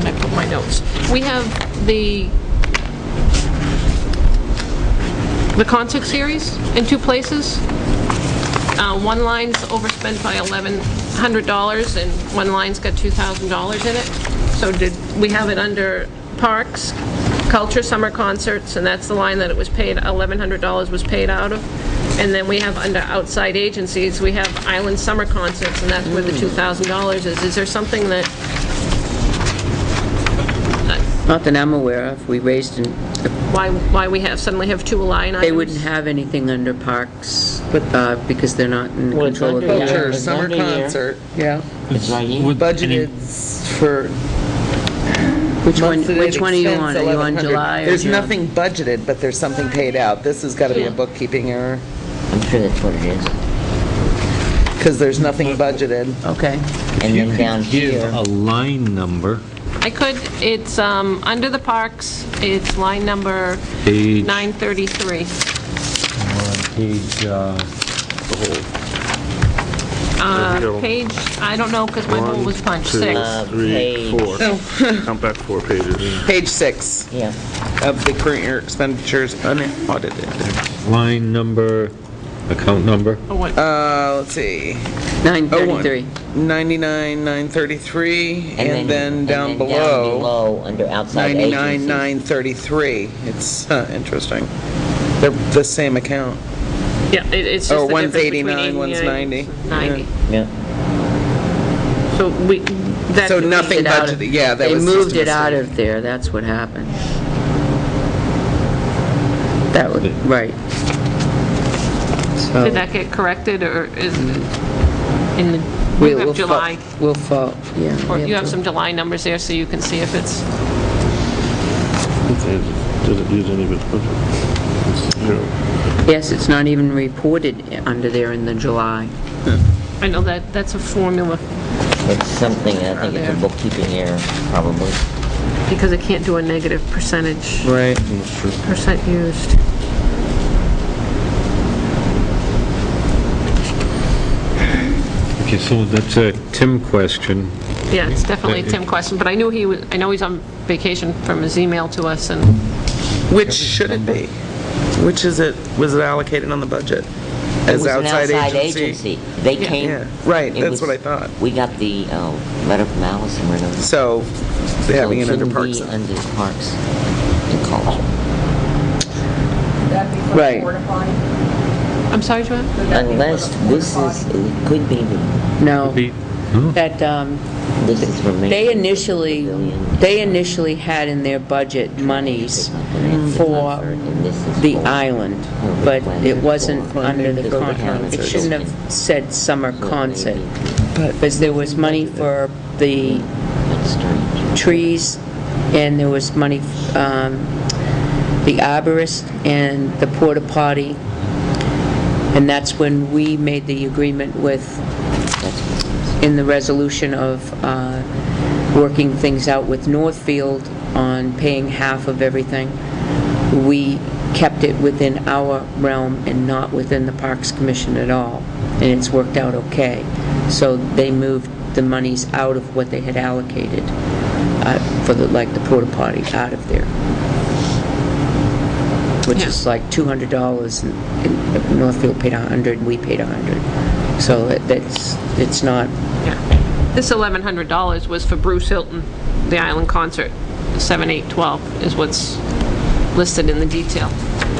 I put my notes. We have the concert series in two places. One line's overspent by $1,100 and one line's got $2,000 in it. So we have it under Parks, Culture, Summer Concerts, and that's the line that it was paid, $1,100 was paid out of. And then we have under Outside Agencies, we have Island Summer Concerts, and that's where the $2,000 is. Is there something that, Not that I'm aware of. We raised why we suddenly have two line items. They wouldn't have anything under parks, because they're not in Well, it's control of under the... here. Culture, It's summer under here. concert, yeah. It's right here. Would any- Budgeted for Which one month-to-date are you expense, on? Are you on 1,100. July or There's June? nothing budgeted, but there's something paid out. This has got to be a bookkeeping error, I'm sure that's what it is. because there's nothing budgeted. Okay. And You then down could give here, a line number, I could, it's, under the parks, it's line number page, 933. on page, Page, I don't know, because my hole was punched, 6. page. 3, 4. Count back 4 pages. Page 6 Yeah, of the current year expenditures unaudited. line number, account number. Oh, what? Let's see. 933. 99,933, and then down below, under outside agencies. 99,933. It's interesting. They're the same account. Yeah, it's just Oh, the one's difference between 89, one's 90. 90. Yeah. So that's... So nothing It out of- budgeted, yeah, that They was just a moved it out mistake. of there, that's what happened. That would, right. So, Did that get corrected, or is it in the, we'll we have July, We'll fall, yeah. or we you have to- some July numbers there, so you can see if it's... Doesn't use any of its budget. It's 0. Yes, it's not even reported under there in the July. I know that's a formula, It's something, I think it's a bookkeeping error, probably. because it can't do a negative percentage, Right. percent used. Okay, so that's a Tim question. Yeah, it's definitely a Tim question, but I know he's on vacation from his email to us, and Which should it be? Which is it, was it allocated on the budget? It As was an outside outside agency? agency. They came. Yeah, right, it that's was- what I thought. We got the letter from Allison, right? So, they're having it under shouldn't Parks. be under Parks and Culture. Would that be for Right. the porta potty? I'm sorry, Joanne? Would that be for Unless the porta this potty? is, it could be, No, Be- that, this is remaining. they initially had in their budget monies for the island, but it wasn't under the concert. It shouldn't have said summer concert, because there was money for the That's strange. trees, and there was money, the arborist and the porta potty, and that's when we made the agreement with, in the resolution of working things out with Northfield on paying half of everything, we kept it within our realm and not within the Parks Commission at all, and it's worked out okay. So they moved the monies out of what they had allocated for the, like the porta potty, out of there, which Yeah. is like $200, and Northfield paid $100, and we paid $100. So it's not, Yeah. This $1,100 was for Bruce Hilton, the Island Concert, 7/8/12 is what's listed in the detail.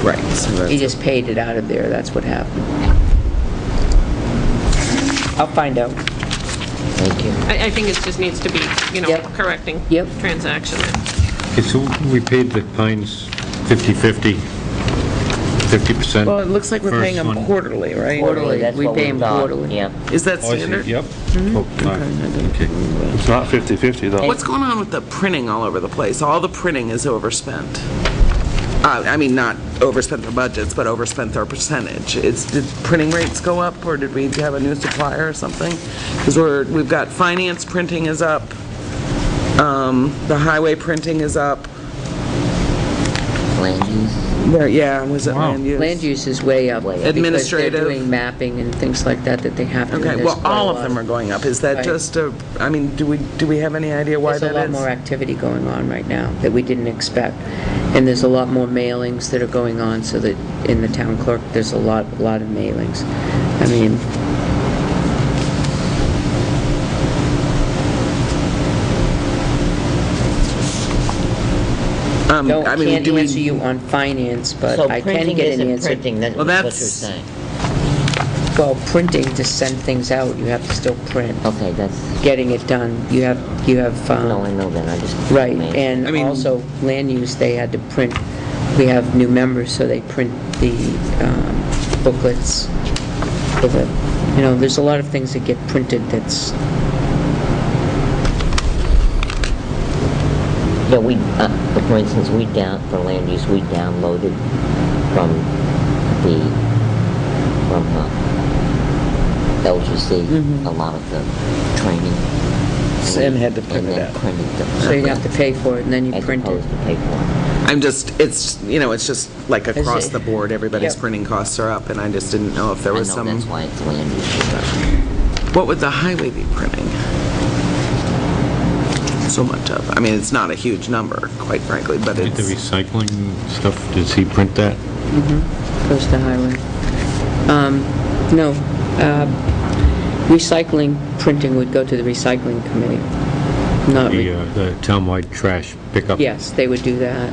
Right. So he that's- just paid it out of there, that's what happened. I'll find out. Thank you. I think it just needs to be, Yep. correcting Yep. transaction. Okay, so we paid the Pines 50/50, 50%. Well, it looks like we're first paying them one. quarterly, right? Quarterly. That's We what pay 'em thought. quarterly. Yeah. Is that Oh, I see. standard? Yep. Oh, okay. It's not 50/50 though. What's going on with the printing all over the place? All the printing is overspent. I mean, not overspent their budgets, but overspent their percentage. Did printing rates go up, or did we have a new supplier or something? Because we've got finance printing is up, the highway printing is up. Land use. Was it Wow. land use? Land use is way up. Way up. Administrative. Because they're doing mapping and things like that that they have to do. Okay, There's well, quite a all of lot them are going up. Is that Right. just I mean, do we have any idea why There's a that lot is? more activity going on right now that we didn't expect. And there's a lot more mailings that are going on, so that in the town clerk, there's a lot of mailings. I mean, I mean, can't do we- answer you on finance, but So I can printing get an isn't answer. printing, that's Well, what you're that's- saying. Well, printing to send things out, you have to still print. Okay, that's, Getting it done, you have, no, I know that, I just. right, made- and I mean- also land use, they had to print we have new members, so they print the booklets for the, there's a lot of things that get printed that's, Yeah, for instance, for land use, we downloaded from LGC a lot of the training. And had to print And it then out. printed them. so you have to pay for it, and then you As print it. opposed to pay for it. I'm just, it's just like across it- the board, everybody's Yep. printing costs are up, and I just didn't know if there I was know some... that's why it's land use. What would the highway be printing? So much of, I mean, it's not a huge number, quite frankly, but The it's... recycling stuff, does he print that? Goes to highway. No, recycling printing would go to the recycling committee. Not, The townwide trash pickup? yes, they would do that.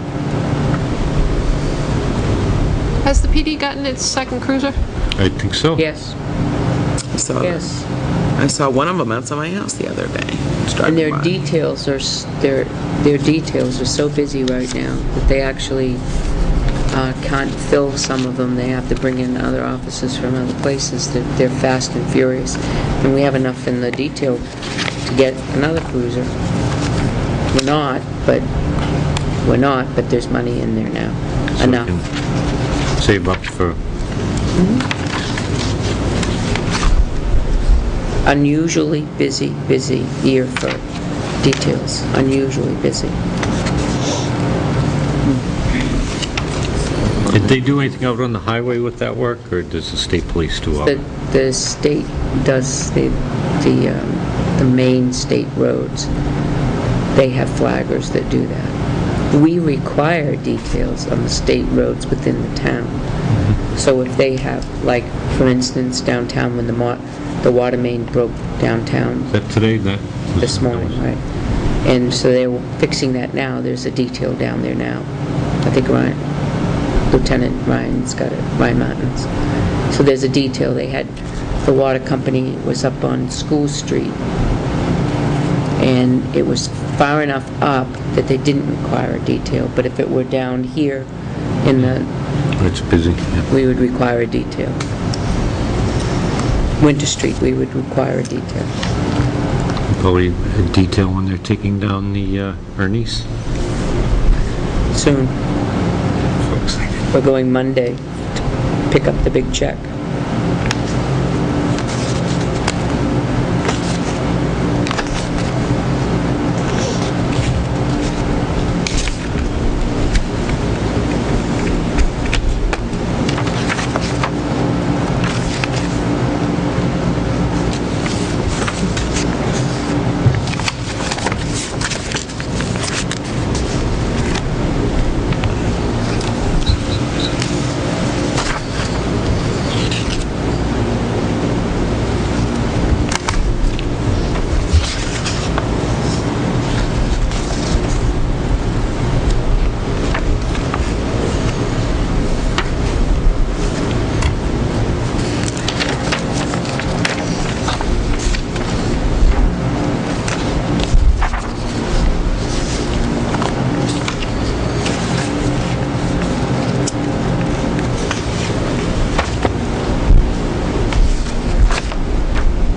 Has the PD gotten its second cruiser? I think so. Yes, yes. I saw one of them outside my house the other day. Just driving And their by. details are, their details are so busy right now that they actually can't fill some of them. They have to bring in other officers from other places. They're fast and furious. And we have enough in the detail to get another cruiser. We're not, but there's money in there now. So we Enough. can save up for, Unusually busy year for details. Unusually busy. did they do anything out on the highway with that work, or does the state police do all that? The state does the main state roads. They have flaggers that do that. We require details on the state roads within the town. So if they have, like, for instance, downtown, when the water main broke downtown Is that today? this morning, right? And so they're fixing that now. There's a detail down there now. I think Lieutenant Ryan's got it, Ryan Martin's. So there's a detail. They had, the water company was up on School Street, and it was far enough up that they didn't require a detail, but if it were down here in the, It's busy, yeah. we would require a detail. Winter Street, we would require a detail. Probably a detail when they're taking down the Ernie's. Soon. So excited. We're going Monday to pick up the big check.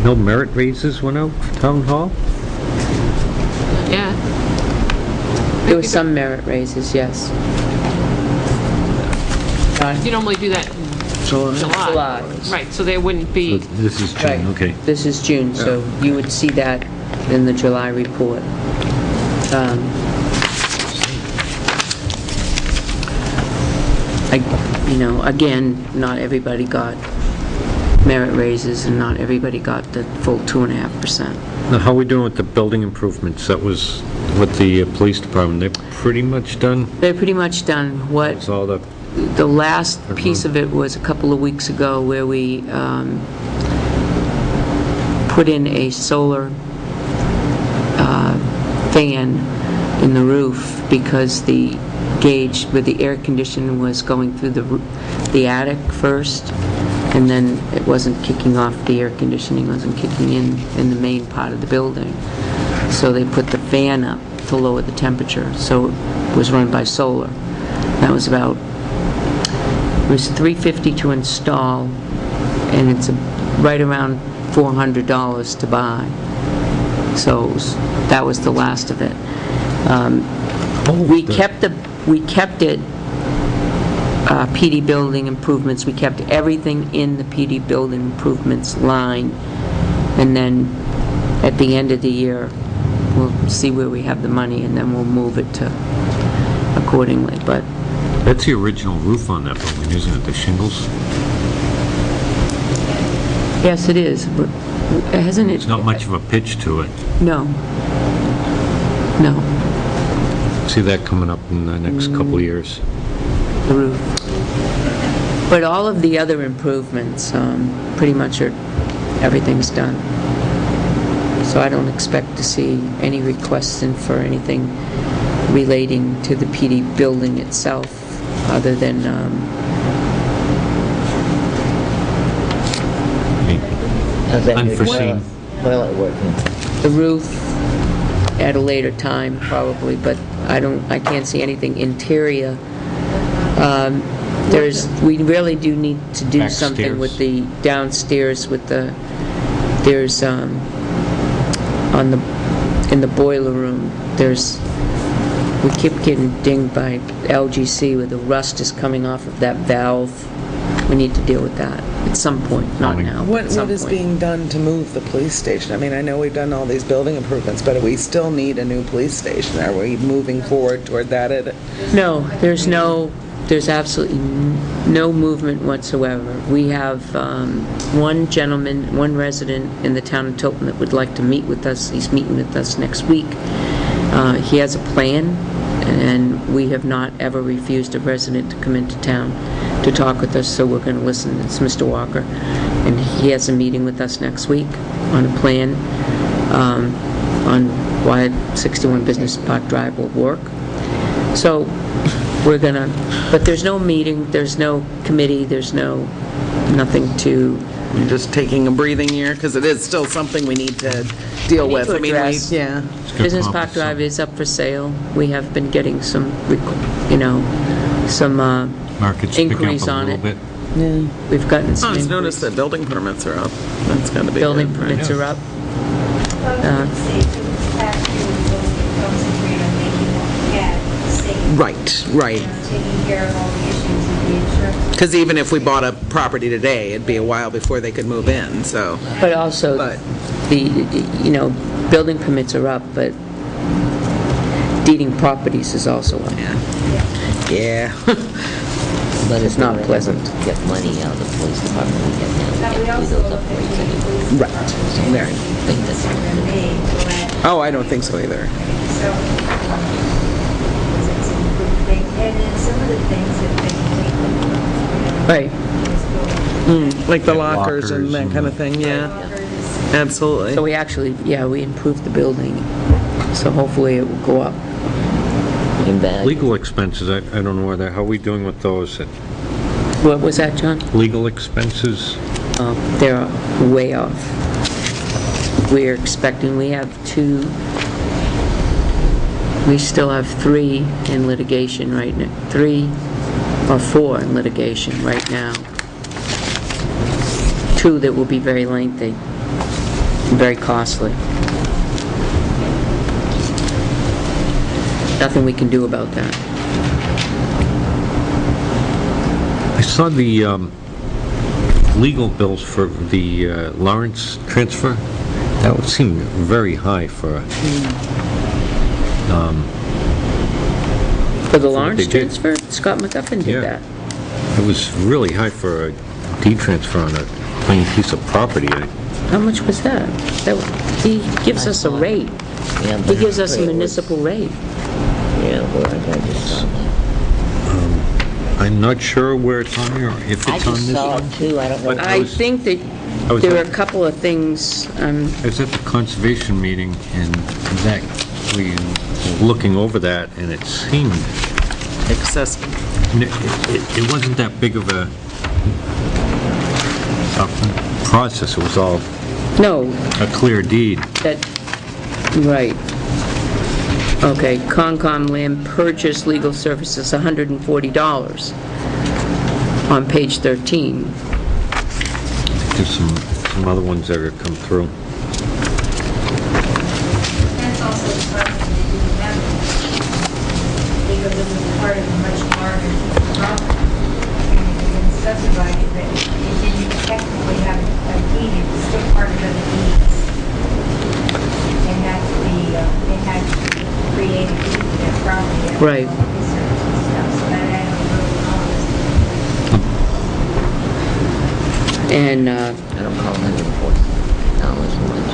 No merit raises went out for town hall? Yeah. There were some merit raises, yes. You normally do that in July. July. Right, so there wouldn't So be, this is June, Right. okay. This is June, so you would see that in the July report. Again, not everybody got merit raises, and not everybody got the full 2.5%. Now, how are we doing with the building improvements? That was with the police department. They're pretty much done? They're pretty much done. It's all the, The last piece of it was a couple of weeks ago, where we put in a solar fan in the roof, because the gauge with the air conditioning was going through the attic first, and then it wasn't kicking off, the air conditioning wasn't kicking in the main part of the building. So they put the fan up to lower the temperature, so it was run by solar. That was about, it was $350 to install, and it's right around $400 to buy. So that was the last of it. We kept it, PD building improvements, we kept everything in the PD building improvements line, and then at the end of the year, we'll see where we have the money, and then we'll move it to accordingly, but That's the original roof on that building, isn't it, the shingles? yes, it is, but hasn't it? There's not much of a pitch to it. No. No, See that coming up in the next couple of years. the roof. But all of the other improvements, pretty much everything's done. So I don't expect to see any requests in for anything relating to the PD building itself, other than, How's that new Unforeseen. toilet working? the roof at a later time, probably, but I can't see anything interior. We really do need to do something with the downstairs with there's, in the boiler room, we keep getting dinged by LGC where the rust is coming off of that valve. We need to deal with that at some point, not now, but What at some is point. being done to move the police station? I mean, I know we've done all these building improvements, but we still need a new police station. Are we moving forward toward that? No, there's absolutely no movement whatsoever. We have one gentleman, one resident in the town of Tilton that would like to meet with us. He's meeting with us next week. He has a plan, and we have not ever refused a resident to come into town to talk with us, so we're going to listen. It's Mr. Walker, and he has a meeting with us next week on a plan on why 61 Business Park Drive will work. So we're going to, but there's no meeting, there's no committee, there's nothing to... You're just taking a breathing year, because it is still something we need to deal with. to address. Yeah. Good Business Park conference, Drive is up for sale. We have been getting some, some Market's picking up inquiries a on little it. bit. We've gotten Oh, some I've noticed inquiries. that building permits are up. That's got to be Building good. permits are up. Right. Taking care of all the issues of the insurance. Because even if we bought a property today, it'd be a while before they could move in, so. But also, But- building permits are up, but deeding properties is also up. Yeah. But It's not pleasant. Get money out of the police department, we get now, we can't do those upgrades anymore. Right. There. I think that's Oh, I don't think so either. And then some of the things that they Right. Like the lockers and that lockers kind of thing, yeah. Absolutely. So we actually, we improved the building, so hopefully it will go up. in bad. Legal expenses, I don't know how are we doing with those? What was that, John? Legal expenses, They're way off. We're expecting, we still have 3 in litigation right now, 3 or 4 in litigation right now. 2 that will be very lengthy, very costly. Nothing we can do about that. I saw the legal bills for the Lawrence transfer. That would seem very high for, For the what Lawrence they did. transfer, Scott McGuffin Yeah. did that. it was really high for a deed transfer on a plain piece of property. How much was that? He gives us a rate. Yeah, He but gives us a it was- municipal rate. Yeah, well, I just saw that. I'm not sure where it's on here, or if I it's on just this saw one. it too, I don't know. But I think that was there were at- a couple of things, I was at the conservation meeting, and that, we were looking over that, and it seemed, Excessive. it wasn't that big of a process, it was all no, a clear deed. that, right. Okay, Concom land purchase legal services, $140 on page 13. There's some other ones that are come through. That's also part of the amendment, because it was part of the much larger problem. And it was subdivided, but it didn't technically have a deed, it was still part of the deeds. It had to be, it had to create a deed to their property. Right. Research and stuff, so that added a little cost. And, I don't call $140 a month.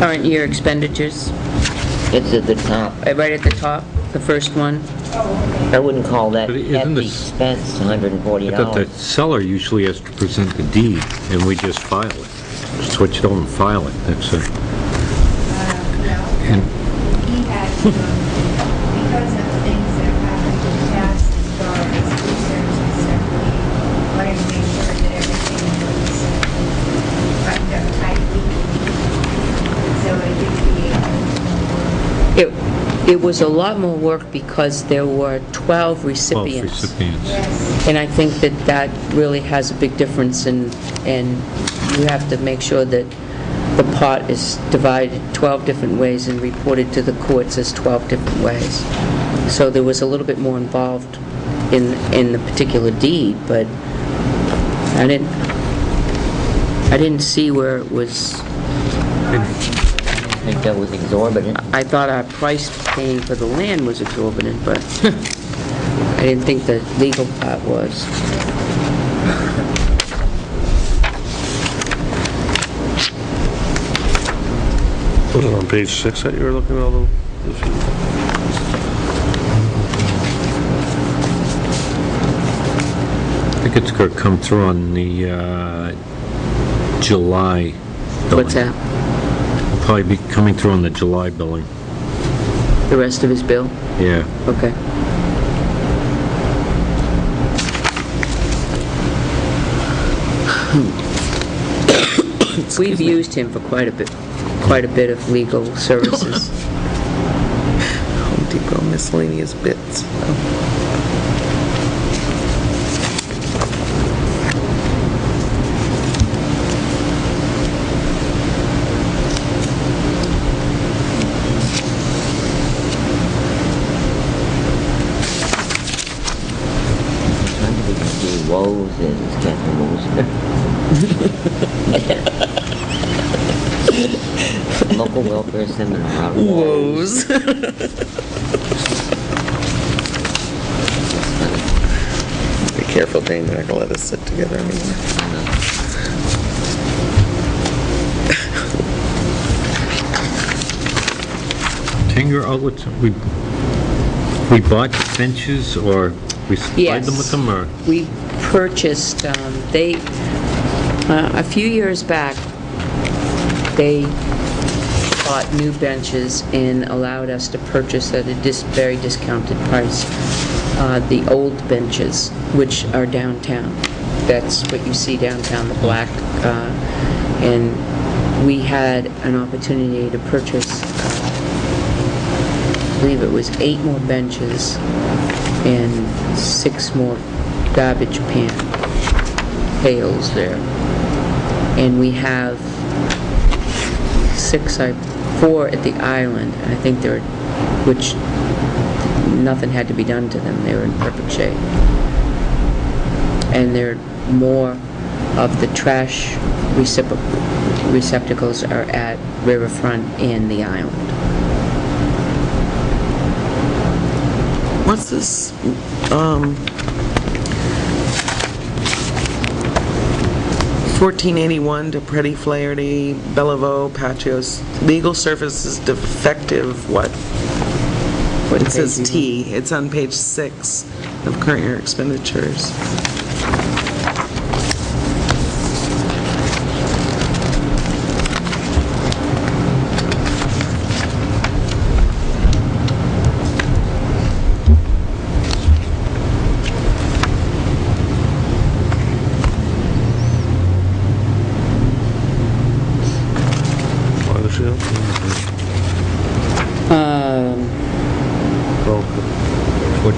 current year expenditures, It's at the top. right at the top, the first one. I wouldn't call that But at isn't the this- expense, I thought the $140. seller usually has to present the deed, and we just file it. Switch it over and file it, that's it. And He had to, because of things that have happened in the past as far as research and stuff, we wanted to make sure that everything was buttoned up tightly. So it did create. It was a lot more work because there were 12 12 recipients. recipients. Yes. And I think that really has a big difference, and you have to make sure that the pot is divided 12 different ways and reported to the courts as 12 different ways. So there was a little bit more involved in the particular deed, but I didn't see where it was. I think that was exorbitant. I thought our price paying for the land was exorbitant, but I didn't think the legal part was. Was it on page 6 that you were looking at all the... I think it's going to come through on the July billing. What's that? It'll probably be coming through on the July billing. The rest of his bill? Yeah. Okay. We've used him for quite a bit of legal services. Home Depot miscellaneous bits. Trying to do woes and schedule local welfare seminar. Woes. Be careful, Jane, they're not gonna let us sit together anymore. Tanger outlets, we bought benches, or we supplied them with them, or? We purchased, a few years back, they bought new benches and allowed us to purchase at a very discounted price the old benches, which are downtown. That's what you see downtown, the black. And we had an opportunity to purchase, I believe it was 8 more benches and 6 more garbage pails there. And we have 4 at the island, and I think which nothing had to be done to them. They were in perfect shape. And more of the trash receptacles are at Riverfront and the island. What's this, 1481 to Pretty Flaherty, Bellevue, Pachios, legal services defective, what? What It says page T, it's on page 6 of current year expenditures. Why does she have?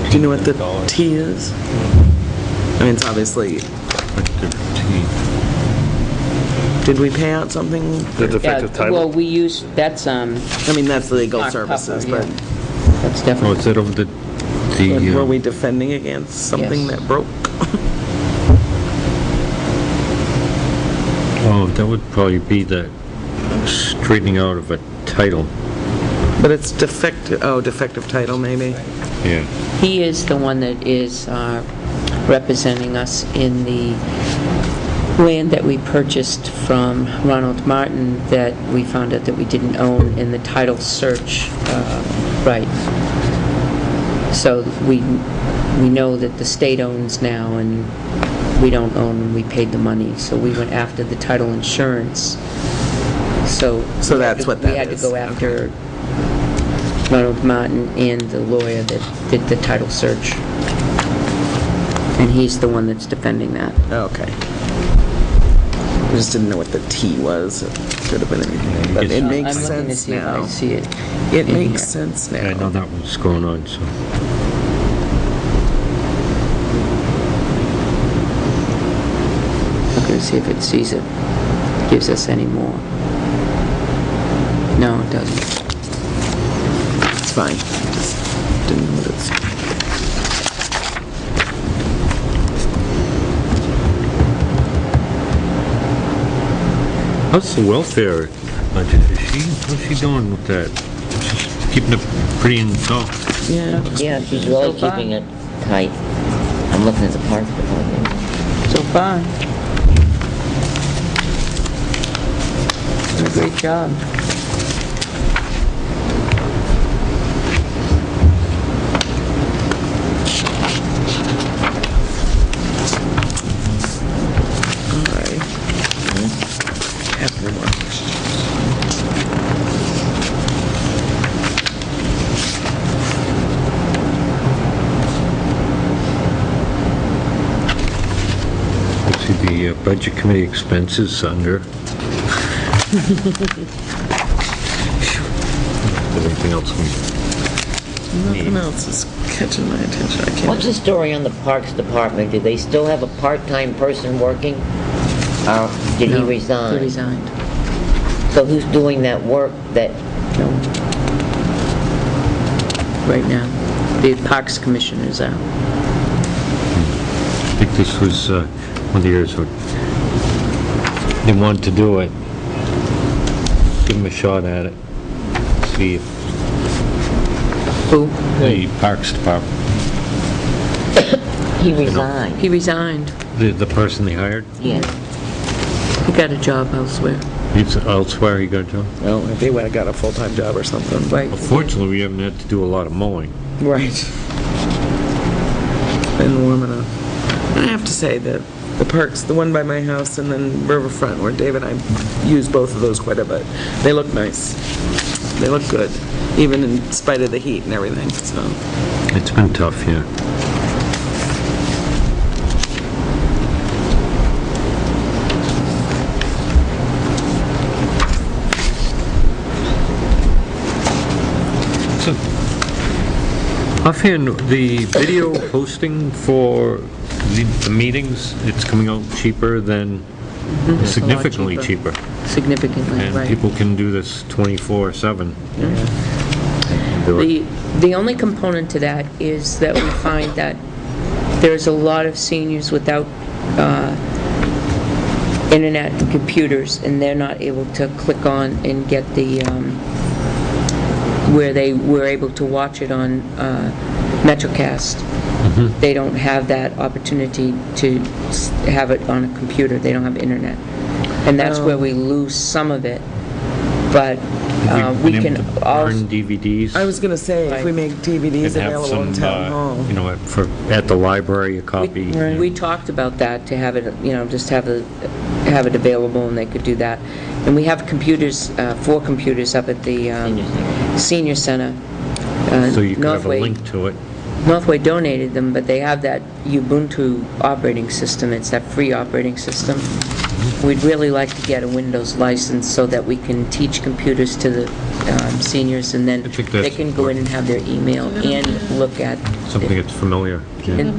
Do you know what the T is? I mean, it's obviously, Effective T. did we pay out something? The defective Yeah, well, title? we use, that's, I mean, that's legal Mark services, Puffer, but yeah. That's Oh, definitely, is that over the, were we defending against something Yes. that broke? oh, that would probably be the straightening out of a title. But it's defective, oh, defective title, maybe? Yeah. he is the one that is representing us in the land that we purchased from Ronald Martin that we found out that we didn't own in the title search, right. So we know that the state owns now, and we don't own, and we paid the money, so we went after the title insurance. So that's what that we had to is. go after Ronald Martin and the lawyer that did the title search. And he's the one that's defending that. Okay. I just didn't know what the T was. It could have been anything, but it makes I'm looking to sense see if I now. see it. It in makes here. sense I know now. that was going on, so. Looking to see if it sees it, gives us any more. No, it doesn't. It's fine. Just didn't know what it's. How's the welfare budget? How's she doing with that? She's keeping it pretty in tow. Yeah. Yeah, she's really So far. keeping it tight. I'm looking at the parks department. So far. Did a great job. All right. Have no more questions. Let's see, the budget committee expenses under. Anything else? Nothing else is catching my attention. I can't. What's the story on the parks department? Do they still have a part-time person working? Or did he No, resign? He resigned. So who's doing that work that, No. Right now. The Parks Commission is out. I think this was one of the years when they wanted to do it. Give them a shot at it. See if Who? the Parks Department, he resigned? He resigned. the person they hired, Yeah. He got a job elsewhere. he's elsewhere, he got a job. Well, if he would have got a full-time job or something. Right. Unfortunately, we haven't had to do a lot of mowing. Right. Been warm enough. I have to say that the parks, the one by my house and then Riverfront, where Dave and I use both of those quite a bit, they look nice. They look good, even in spite of the heat and everything, so. It's been tough, yeah. So, offhand, the video hosting for the meetings, it's coming out cheaper than, significantly cheaper. Significantly, And right. people can do this 24/7. Do it. The only component to that is that we find that there's a lot of seniors without internet and computers, and they're not able to click on and get the, where they were able to watch it on MetroCast. They don't have that opportunity to have it on a computer. They don't have internet. And that's where we lose some of it. But Have we been can able to also... burn DVDs? I was gonna say, if we make DVDs and have available in some, town hall. you know, at the library, a copy. We talked about that, to have it, you know, just have it available, and they could do that. And we have computers, 4 computers up at the senior center. So you could have a Northway- link to it. Northway donated them, but they have that Ubuntu operating system. It's that free operating system. We'd really like to get a Windows license so that we can teach computers to the seniors, and then I think that's they can go in and have their email and look at Something that's familiar. Yeah.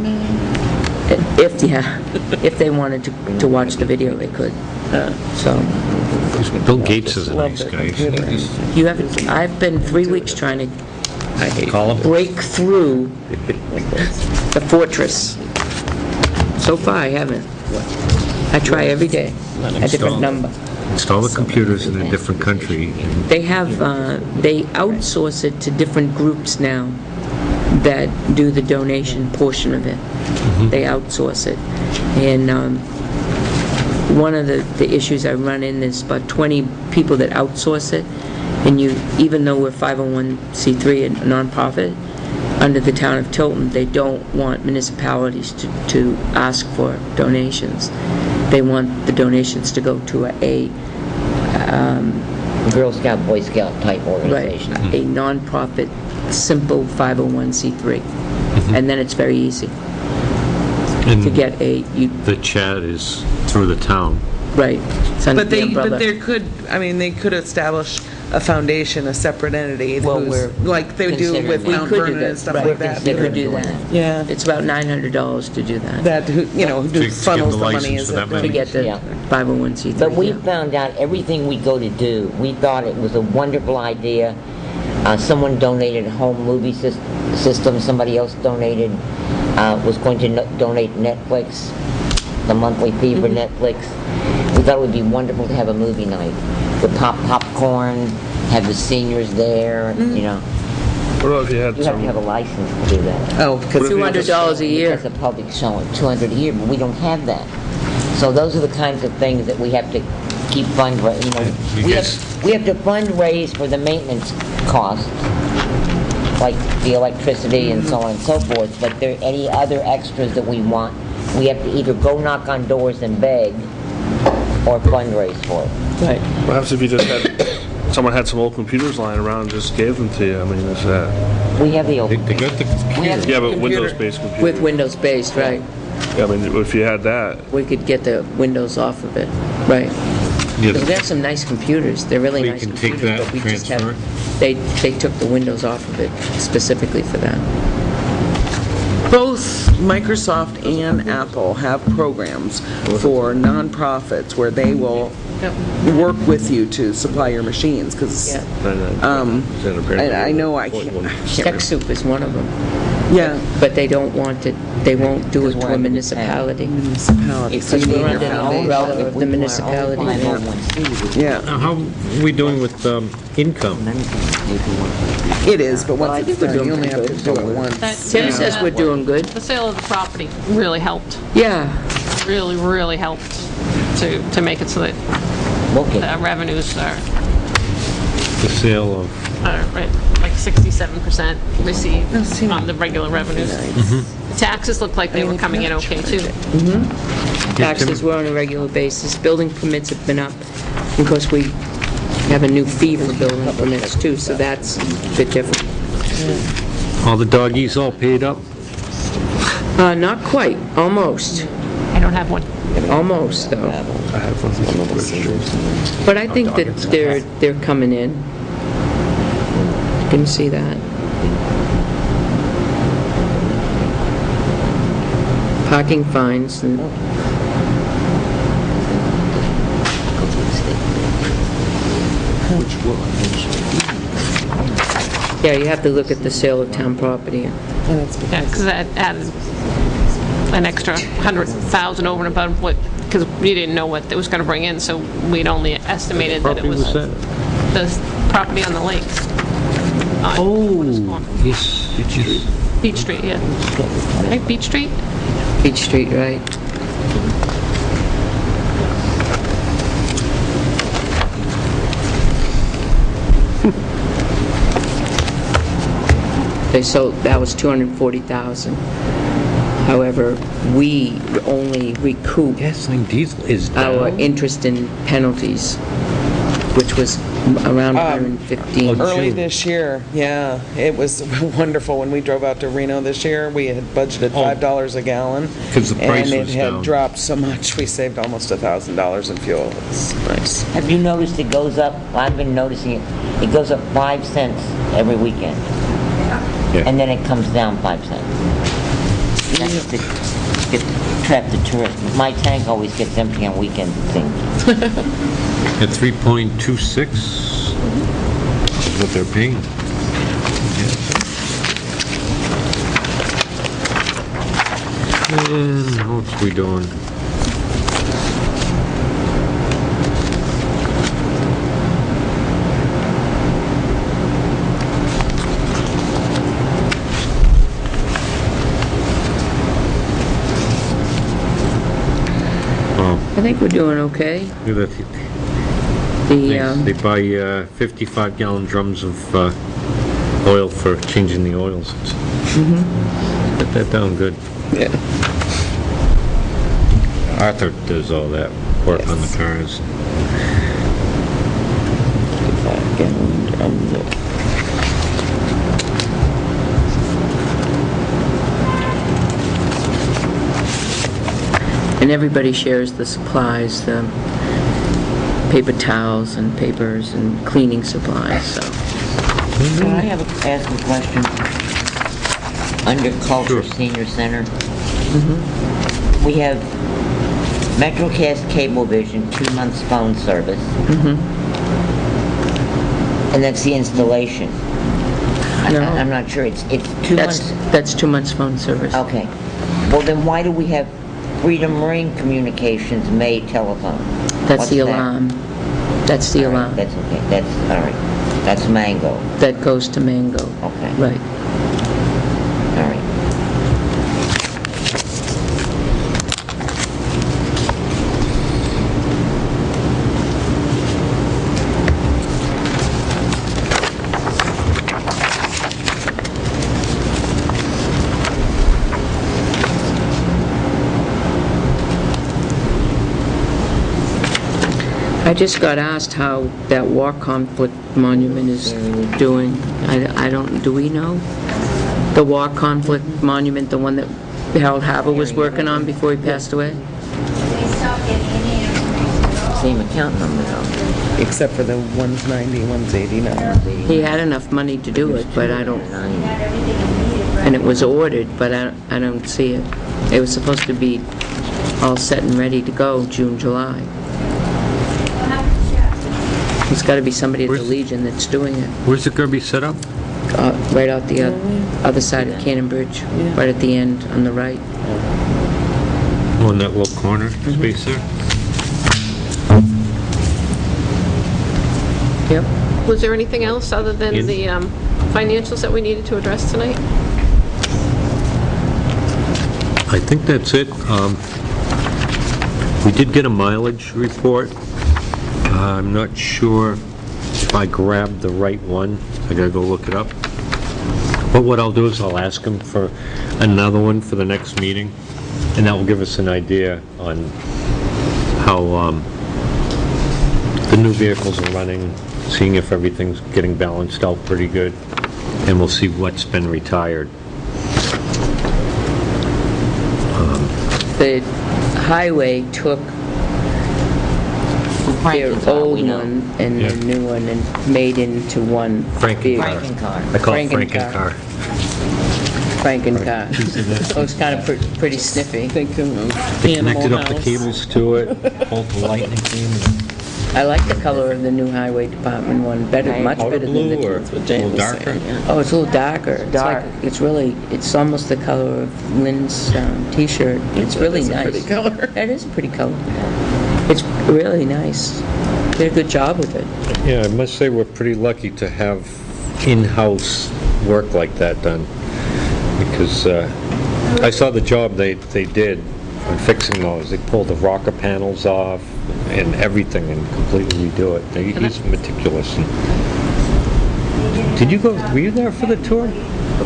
If they wanted to watch the video, they could. So, Bill Gates is a nice guy. you haven't, I've been 3 weeks trying to Call him. break through the fortress. So far, I haven't. I try every day, a different number. Install the computers in a different country. They have, they outsource it to different groups now that do the donation portion of it. They outsource it. And one of the issues I run in is about 20 people that outsource it, and even though we're 501c3 and nonprofit, under the town of Tilton, they don't want municipalities to ask for donations. They want the donations to go to a Girl Scout, Boy Scout type right, organization. a nonprofit, simple 501c3. And then it's very easy And to get the chat is through the town. right. It's under But the they, umbrella. but there could, I mean, they could establish a foundation, a separate entity, Well, who's, we're like they do considering with that. Mount We could do Vernon that, and stuff right. like that. They could do that. Yeah, It's about $900 to do that, that, who give funnels the the money license as to that it many. to get the Yeah. 501c3. But we yeah. found out everything we go to do, we thought it was a wonderful idea. Someone donated a home movie system, somebody else donated, was going to donate Netflix, the monthly fee for Netflix. We thought it would be wonderful to have a movie night. With popcorn, have the seniors there, you know. What about if you had You have to have a some, license to do that. Oh, because $200 a year. Because the public's showing $200 a year, but we don't have that. So those are the kinds of things that we have to keep fundraising, you know. We have to fundraise for the maintenance costs, like the electricity and so on and so forth, but there are any other extras that we want, we have to either go knock on doors and beg or fundraise for it. Right. perhaps if you just had, someone had some old computers lying around and just gave them to you, I mean, is that, We have the They open. got the computer. yeah, but Windows-based computers. With Windows-based, right. Yeah, I mean, if you had that, We could get the Windows off of it, right. Yeah, They have some nice computers, they're really We nice can take computers, that, but we just have, transfer they took the Windows off of it specifically for that. both Microsoft and Apple have programs for nonprofits where they will work with you to supply your machines, because, I know I can't TechSoup is one of them, yeah, but they don't want it, they won't do it to a municipality. municipality. So you Because we're need under your the foundation. umbrella of the municipality. Yeah, Now, how are we doing with income? it is, but once it's done, you only have to do it once. Tim says we're doing good. The sale of the property really helped, Yeah, really, really helped to make it so that Okay. the revenues are The sale of, right, like 67% received on the regular revenues. The taxes looked like they were coming in okay, too. taxes were on a regular basis, building permits have been up. Of course, we have a new fee for building permits too, so that's a bit different. all the doggies all paid up? Not quite, almost, I don't have one. almost though. But I think that they're coming in. You can see that. Parking fines and yeah, you have to look at the sale of town property. Yeah, because that added an extra 100,000 over and above what, because we didn't know what it was going to bring in, so we'd only estimated that it Property was was that? the property on the lakes. Oh, yes. Beach Street, yeah. Right, Beach Street? Beach Street, right? They sold, that was 240,000. However, we only recoup Gasoline diesel is our down. interest and penalties, which was around 115. Early this year, yeah, it was wonderful. When we drove out to Reno this year, we had budgeted $5 a gallon. 'Cause the price And was it had down. dropped so much, we saved almost $1,000 in fuel. It's nice. Have you noticed it goes up? I've been noticing it. It goes up 5 cents every weekend. Yeah. and then it comes down 5 cents. That's to trap the tourists. My tank always gets empty on weekends, it seems. At 3.26 is what they're paying. And how else we doing? I think we're doing okay. They The, buy 55-gallon drums of oil for changing the oils. Got that down good. Yeah. Arthur does all that work on the cars. and everybody shares the supplies, the paper towels and papers and cleaning supplies, so. Can I ask a question? Under Culture Sure. Senior Center, we have MetroCast Cablevision, 2 months phone service. And that's the installation. No. I'm not sure, it's 2 months. That's 2 months phone service. Okay. Well, then why do we have Freedom Marine Communications May telephone? That's What's the that? alarm. That's the All right, alarm. that's okay, that's, all right. That's Mango, That goes to Mango. okay, Right. all right. I just got asked how that war conflict monument is doing. I don't, do we know? The war conflict monument, the one that Harold Haber was working on before he passed away? They stopped getting any information at all. Same account number though. Except for the 190, 189. He had enough money to do it, but I don't, Not everything is needed, right? and it was ordered, but I don't see it. It was supposed to be all set and ready to go June, July. We'll have to check. There's got to be somebody at the Where's- Legion that's doing it. Where's it gonna be set up? Right out the other side of Cannon Bridge, right at the end on the right. Oh, in that little corner space there? Yep. Was there anything else other than In- the financials that we needed to address tonight? I think that's it. We did get a mileage report. I'm not sure if I grabbed the right one. I gotta go look it up. But what I'll do is I'll ask him for another one for the next meeting, and that will give us an idea on how the new vehicles are running, seeing if everything's getting balanced out pretty good, and we'll see what's been retired. The highway took their Frankencar, we old know. one and Yeah. the new one and made into one vehicle. Frankencar. I call it Frankencar. Frankencar. Frankencar. So it's kind of pretty sniffy. Think of They Animal connected up the House. cables to it, pulled the lightning came. I like the color of the new highway department one, better, much Powder better than blue the... or a what Jane little was darker? saying, yeah. Oh, it's a little darker. It's Dark. like, it's really, it's almost the color of Lynn's t-shirt. It's really It's a nice. pretty color. It is a pretty color. It's really nice. Did a good job with it. Yeah, I must say we're pretty lucky to have in-house work like that done, because I saw the job they did on fixing those. They pulled the rocker panels off and everything and completely redo it. He's meticulous. Did you go, were you there for the tour?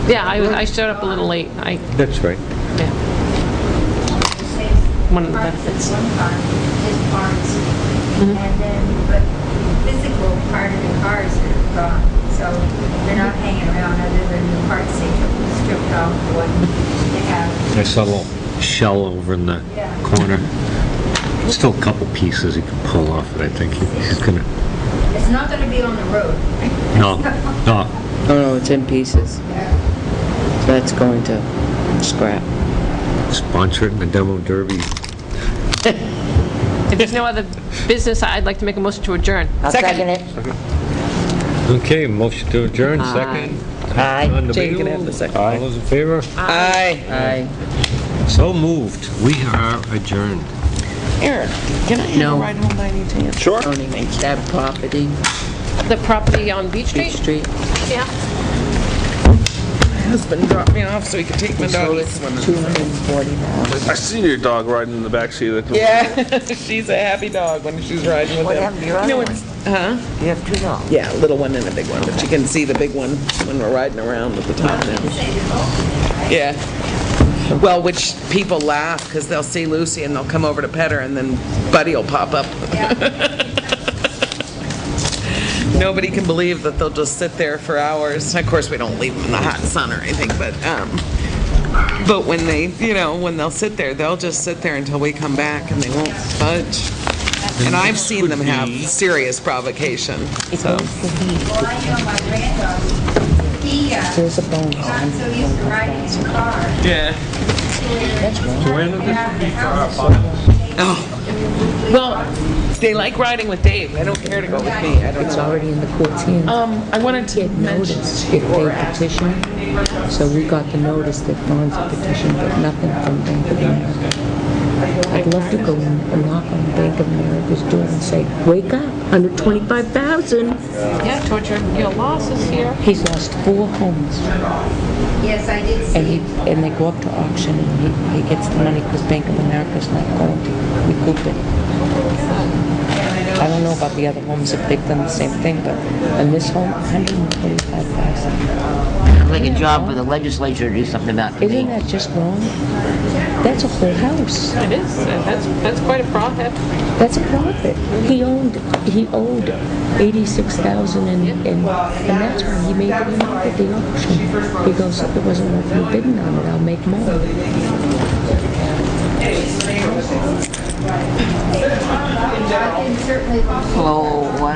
Yeah, I showed up a little late. That's right. Yeah. One of the benefits. One car is parts, and then, but physical part of the cars are gone, so they're not hanging around other than the parts they stripped off what they have. I saw a little shell over in the corner. Still a couple pieces he can pull off it, I think. He's gonna, It's not gonna be on the road. no. Oh, no, it's in pieces. That's going to scrap. Sponsor it in the demo derby. If there's no other business, I'd like to make a motion to adjourn. I'll second it. Okay, motion to adjourn, second. Aye. On the Jane can bill. have the second. All those in favor? Aye. Aye. So moved. We are adjourned. Aaron, can I have No. a ride home by any chance? Sure. Owning that property, The property on Beach Street? Beach Street. Yeah. My husband dropped me off so he could take my So doggy it's swimming. $240. I see your dog riding in the backseat of the... Yeah, she's a happy dog when she's riding with What him. happened to your other No, one? it's- Huh? You have two dogs. Yeah, a little one and a big one, but you can see the big one when we're riding around at the top now. Yeah. Well, which people laugh because they'll see Lucy and they'll come over to pet her and then Buddy will pop up. Nobody can believe that they'll just sit there for hours. Of course, we don't leave them in the hot sun or anything, but when they, when they'll sit there, they'll just sit there until we come back and they won't budge. And I've seen them have serious provocation, so. Well, I know my granddog, he, There's a bone. got so used to riding in the car. Yeah. Oh. Well, they like riding with Dave. I don't care to go with me. I don't It's know. already in the court's hands. I wanted to Get mention. notice if they petition. So we got the notice that Vaughn's a petition, but nothing from Bank of America. I'd love to go and knock on Bank of America's door and say, wake up, 125,000. Yeah, towards your losses here. He's lost 4 homes, Yes, I did and see. and they go up to auction, and he gets the money because Bank of America's not going to recoup it. I don't know about the other homes, if they've done the same thing, but in this home, 125,000. Sounds like a job for the legislature to do something about it. Isn't that just wrong? That's a whole house. It is. That's quite a profit. That's a profit. He owed 86,000 and that's why he made the money at the auction. He goes, it wasn't worth me bidding on it, I'll make more. I can certainly. Oh, what?